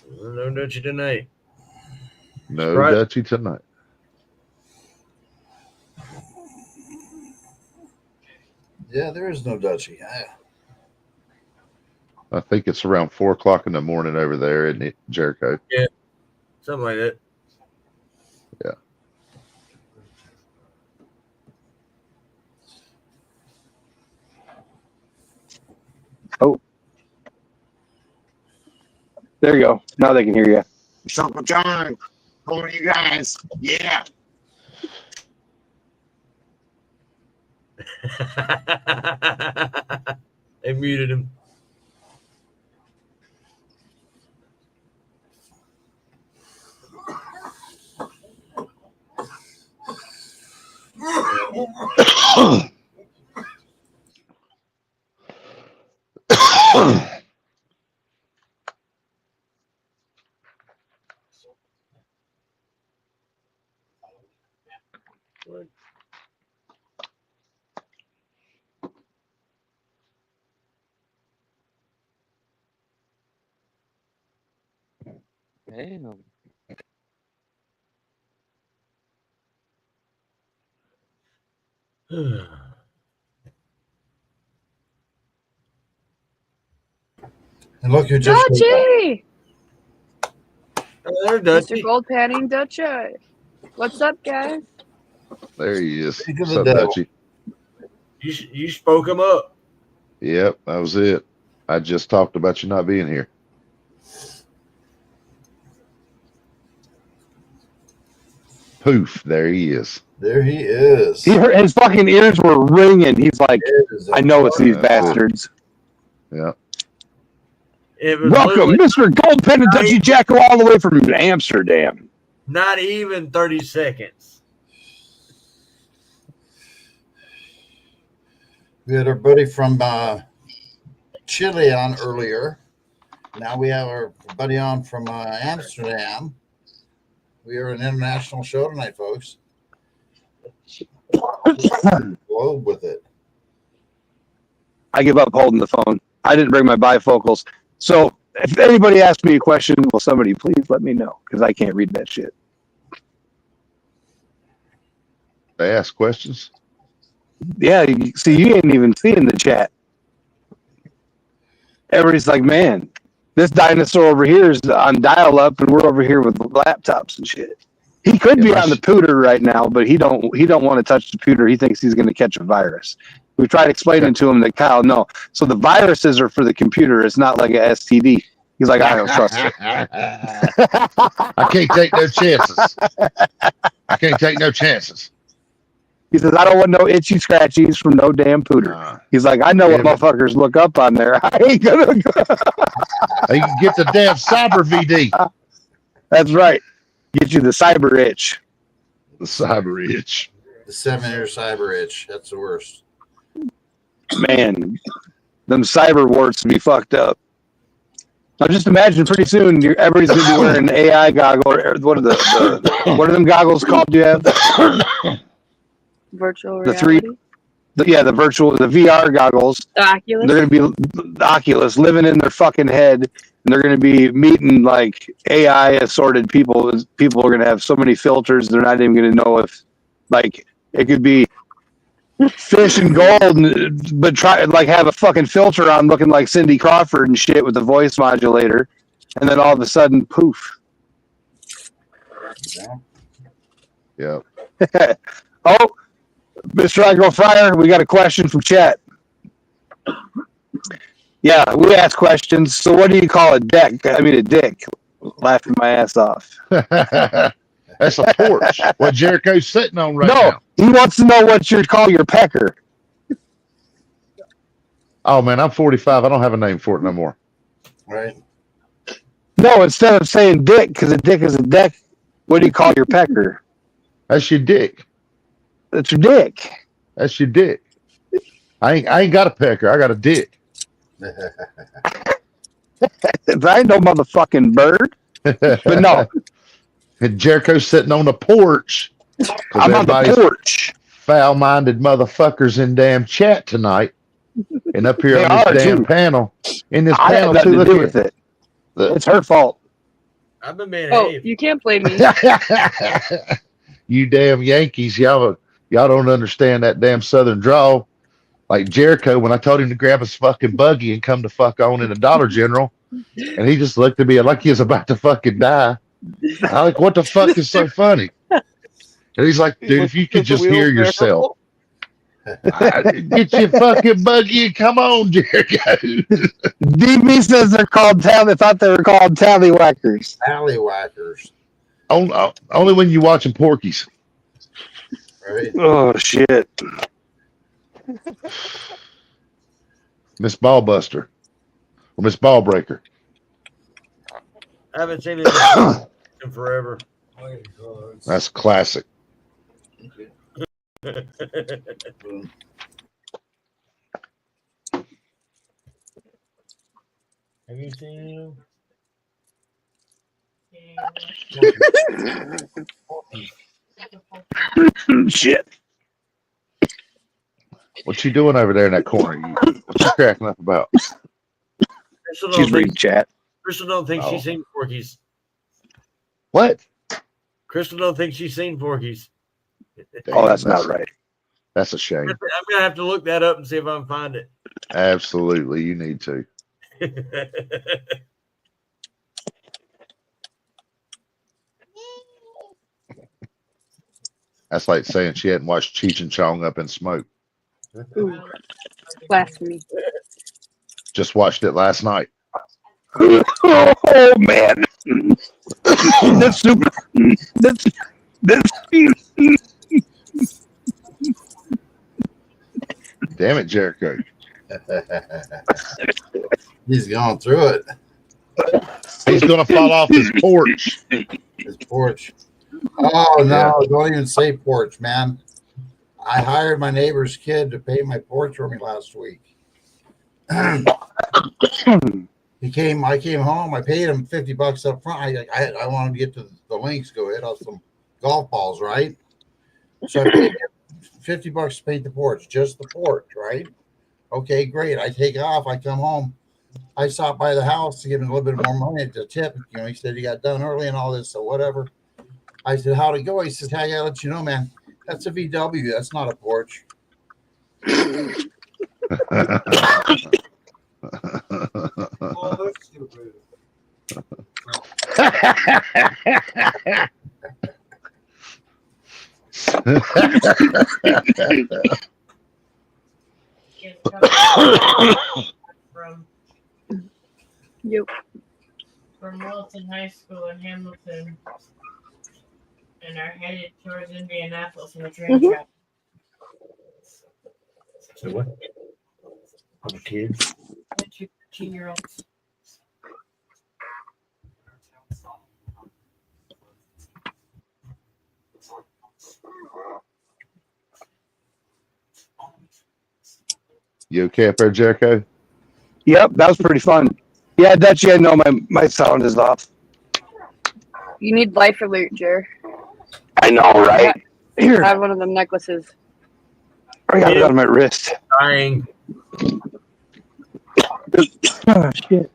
No Dutchie tonight. No Right. Dutchie tonight. Yeah, there is no Dutchie. I think it's around 4 o'clock in the morning over there in Jericho. Yeah, something like that. Yeah. Oh. There you go. Now they can hear you. What's up, John? How are you guys? Yeah. They muted him. Damn. And look, you just Dutchie! There, Dutchie. Mr. Gold Panning Dutchie. What's up, guys? There he is. Speak of What's the up, devil. Dutchie? You spoke him up. Yep, that was it. I just talked about you not being here. Poof, there he is. There he is. His fucking ears were ringing. He's like, I know it's these bastards. Yeah. It was Welcome, literally Mr. Gold Pen and Dutchie Jacko, all the way from Amsterdam. not even 30 seconds. We had our buddy from Chile on earlier. Now we have our buddy on from Amsterdam. We are an international show tonight, folks. Globe with it. I give up holding the phone. I didn't bring my bifocals. So if anybody asks me a question, will somebody please let me know? Because I can't read that shit. They ask questions. Yeah, see, you ain't even seeing the chat. Everybody's like, man, this dinosaur over here is on dial-up, and we're over here with laptops and shit. He could be on the pooter right now, but he don't want to touch the pooter. He thinks he's going to catch a virus. We tried explaining to him that, Kyle, no. So the viruses are for the computer. It's not like a STD. He's like, I don't trust it. I can't take no chances. I can't take no chances. He says, I don't want no itchy scratchies from no damn pooter. He's like, I know what motherfuckers look up on there. I ain't gonna go. You can get the damn cyber VD. That's right. Get you the cyber itch. The cyber itch. The 7-year cyber itch. That's the worst. Man, them cyber warts be fucked up. Now just imagine pretty soon everybody's gonna be wearing AI goggles. What are them goggles called? You have Virtual the reality. the VR goggles. The Oculus. They're gonna be the Oculus living in their fucking head, and they're gonna be meeting like AI assorted people. People are gonna have so many filters, they're not even gonna know if like it could be fish and gold, but try like have a fucking filter on looking like Cindy Crawford and shit with the voice modulator, and then all of a sudden, poof. Yeah. Oh, Mr. Agro Fryer, we got a question from chat. Yeah, we ask questions. So what do you call a dick? Laughing my ass off. That's a porch. What Jericho's sitting on right no, now. He wants to know what you call your pecker. Oh man, I'm 45. I don't have a name for it no more. Right. No, instead of saying dick, because a dick is a dick, what do you call your pecker? That's your dick. That's your dick. That's your dick. I ain't got a pecker. I got a dick. I ain't no motherfucking bird. But no. And Jericho's sitting on the porch. I'm on the porch. Foul-minded motherfuckers in damn chat tonight. And up here on this damn panel. In this panel, had too. nothing to Look do with it. It's her fault. I've been being Oh, you can't blame me. You damn Yankees, y'all don't understand that damn Southern drawl. Like Jericho, when I told him to grab his fucking buggy and come to fuck on in a Dollar General, and he just looked at me like he was about to fucking die. I'm like, what the fuck is so funny? And he's like, dude, if you could just hear yourself. Get your fucking buggy and come on, Jericho. DB says they're called they thought they were called tallywhackers. Tallywhackers. Only when you're watching Porky's. Right. Oh shit. Miss Ballbuster. Or Miss Ballbreaker. I haven't seen it in forever. That's classic. Have you seen him? Shit. What you doing over there in that corner? What you cracking up about? She's reading chat. Crystal don't think she's seen Porky's. What? Crystal don't think she's seen Porky's. Oh, that's not right. That's a shame. I'm gonna have to look that up and see if I can find it. Absolutely, you need to. That's like saying she hadn't watched Cheech and Chong Up in Smoke. Ooh, blasphemy. Just watched it last night. Oh man. That's super. That's Damn it, Jericho. He's going through it. He's gonna fall off his porch. His porch. Oh no, don't even say porch, man. I hired my neighbor's kid to pay my porch for me last week. I came home, I paid him $50 up front. I wanted to get to the links, go hit off some golf balls, right? So I paid him $50 to paint the porch, just the porch, right? Okay, great. I take off, I come home. I stopped by the house to give him a little bit more money to tip. You know, he said he got done early and all this, so whatever. I said, how'd it go? He says, hey, I gotta let you know, man. That's a VW. That's not a porch. Oh, that's stupid. From Wilson High School in Hamilton, and are headed towards Indianapolis in a train track. So what? Other kids? 2 year-olds. You okay up there, Jericho? Yep, that was pretty fun. Yeah, Dutchy, I know my sound is off. You need life alert, Jer. I know, right? Here, I have one of them necklaces. I got it on my wrist. Dying. Oh, shit.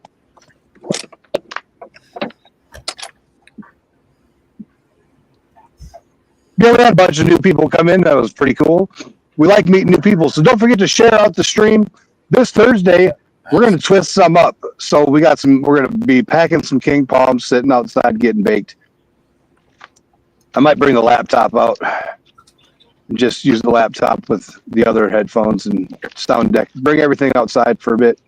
Yeah, we had a bunch of new people come in. That was pretty cool. We like meeting new people. So don't forget to share out the stream. This Thursday, we're going to twist some up. So we're going to be packing some king palms, sitting outside getting baked. I might bring the laptop out. Just use the laptop with the other headphones and sound deck. Bring everything outside for a bit.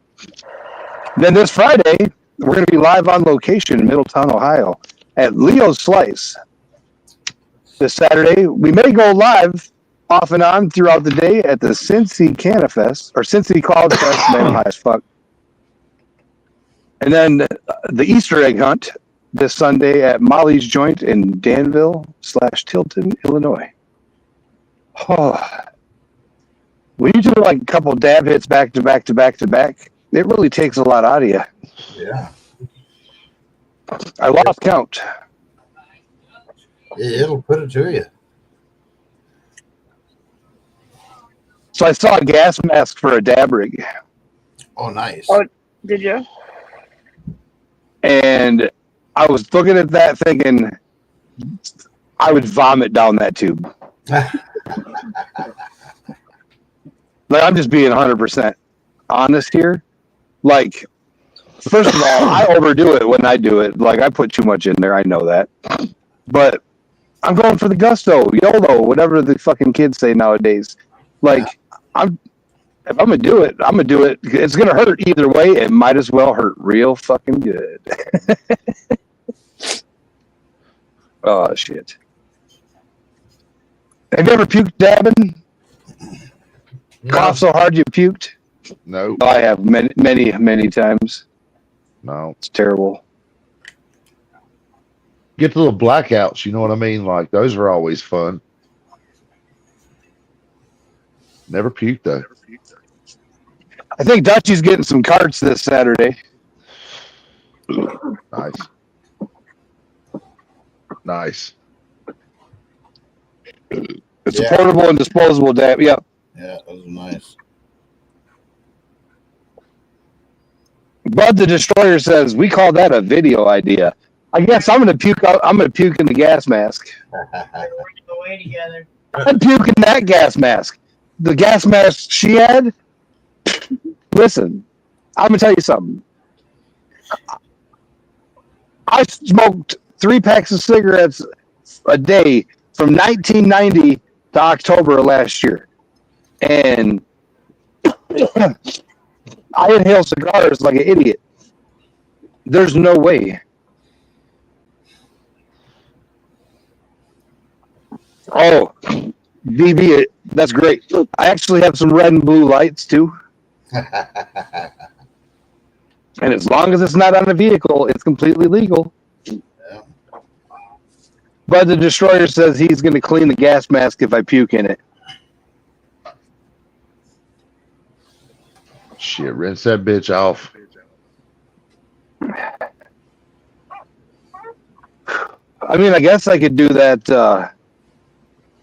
Then this Friday, we're going to be live on location in Middletown, Ohio at Leo's Slice. This Saturday, we may go live off and on throughout the day at the Cincy Cannafest or Cincy Cloud Fest. Man, high as fuck. And then the Easter egg hunt this Sunday at Molly's Joint in Danville/Tilton, Illinois. Oh, when you do like a couple dab hits back to back to back to back, it really takes a lot out of you. Yeah. I lost count. It'll put it to you. So I saw a gas mask for a dab rig. Oh, nice. Oh, did you? And I was looking at that thinking I would vomit down that tube. Like, I'm just being 100% honest here. Like, first of all, I overdo it when I do it. Like, I put too much in there. I know that. But I'm going for the gusto, YOLO, whatever the fucking kids say nowadays. Like, if I'm gonna do it, I'm gonna do it. It's gonna hurt either way. It might as well hurt real fucking good. Oh shit! Have you ever puked dabbing? No. Cough so hard you puked? No. I have many times. No. It's terrible. Get the little blackouts, you know what I mean? Like, those are always fun. Never puked, though. I think Dutchy's getting some carts this Saturday. Nice. Nice. It's a portable and disposable dab. Yep. Yeah, those are nice. Bud the Destroyer says we call that a video idea. I guess I'm gonna puke out. I'm gonna puke in the gas mask. Away together. I'm puking that gas mask. The gas mask she had. Listen, I'm gonna tell you something. I smoked 3 packs of cigarettes a day from 1990 to October of last year, and I inhale cigars like an idiot. There's no way. Oh, VB, that's great. I actually have some red and blue lights too. And as long as it's not on a vehicle, it's completely legal. Yeah. But the Destroyer says he's going to clean the gas mask if I puke in it. Shit, rinse that bitch off. I mean, I guess I could do that.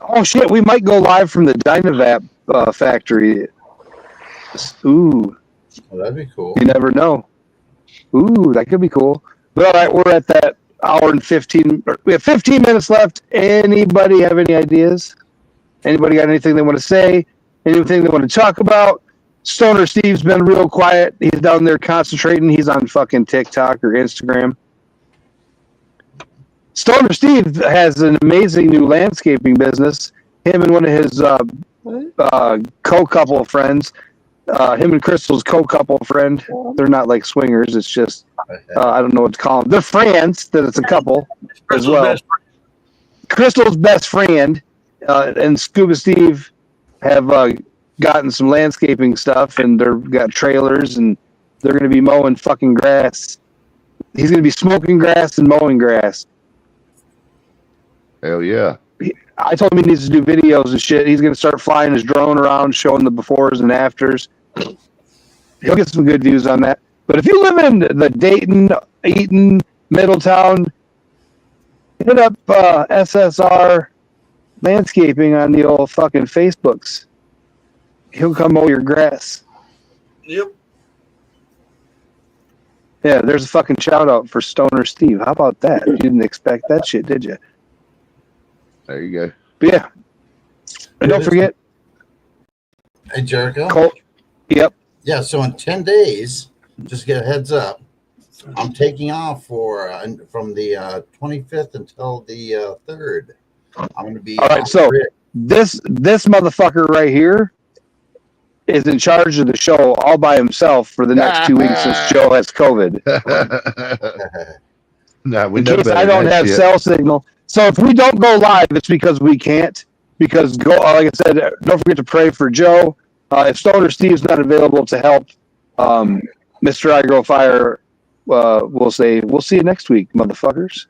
Oh, shit, we might go live from the Dynavap factory. Ooh. Well, that'd be cool. You never know. Ooh, that could be cool. But all right, we're at that hour and 15. We have 15 minutes left. Anybody have any ideas? Anybody got anything they want to say? Anything they want to talk about? Stoner Steve's been real quiet. He's down there concentrating. He's on fucking TikTok or Instagram. Stoner Steve has an amazing new landscaping business. Him and one of his co-couple friends. Him and Crystal's co-couple friend. They're not like swingers. It's just, I don't know what to call them. They're friends, that it's a couple as well. Crystal's best friend and Scuba Steve have gotten some landscaping stuff, and they've got trailers, and they're going to be mowing fucking grass. He's going to be smoking grass and mowing grass. Hell yeah. I told him he needs to do videos and shit. He's going to start flying his drone around, showing the befores and afters. He'll get some good views on that. But if you live in the Dayton, Eaton, Middletown, hit up SSR Landscaping on the old fucking Facebooks. He'll come mow your grass. Yep. Yeah, there's a fucking shout out for Stoner Steve. How about that? You didn't expect that shit, did you? There you go. But yeah. And don't forget. Hey, Jericho. Colt. Yep. Yeah, so in 10 days, just get a heads up, I'm taking off from the 25th until the 3rd. I'm going to be. All right, so this motherfucker right here is in charge of the show all by himself for the next 2 weeks since Joe has COVID. No, we in know case better I don't than have shit. cell signal. So if we don't go live, it's because we can't. Because like I said, don't forget to pray for Joe. If Stoner Steve's not available to help, Mr. I Grow Fire will say, we'll see you next week, motherfuckers.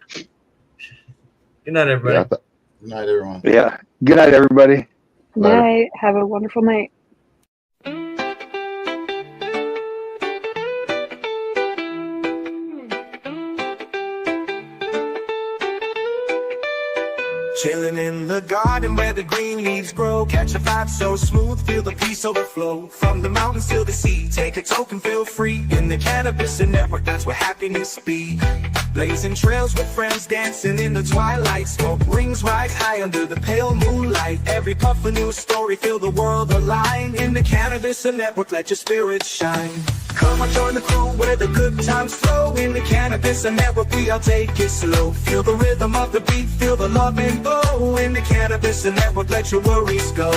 Good night, everybody. Yeah, Good night, everyone. Yeah. Good night, everybody. Night. Have a wonderful night. Chilling in the garden where the green leaves grow. Catch a vibe so smooth, feel the peace overflow. From the mountains to the sea, take a token, feel free. In the cannabis and network, that's where happiness be. Blazing trails with friends, dancing in the twilight. Smoke rings right high under the pale moonlight. Every puff a new story, feel the world align. In the cannabis and network, let your spirit shine. Come on, join the crew where the good times flow. In the cannabis and network, we all take it slow. Feel the rhythm of the beat, feel the love and glow. In the cannabis and network, let your worries go.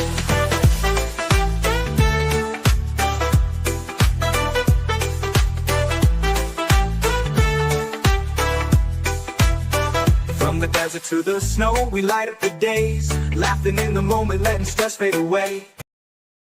From the desert to the snow, we light up the days. Laughing in the moment, letting stress fade away.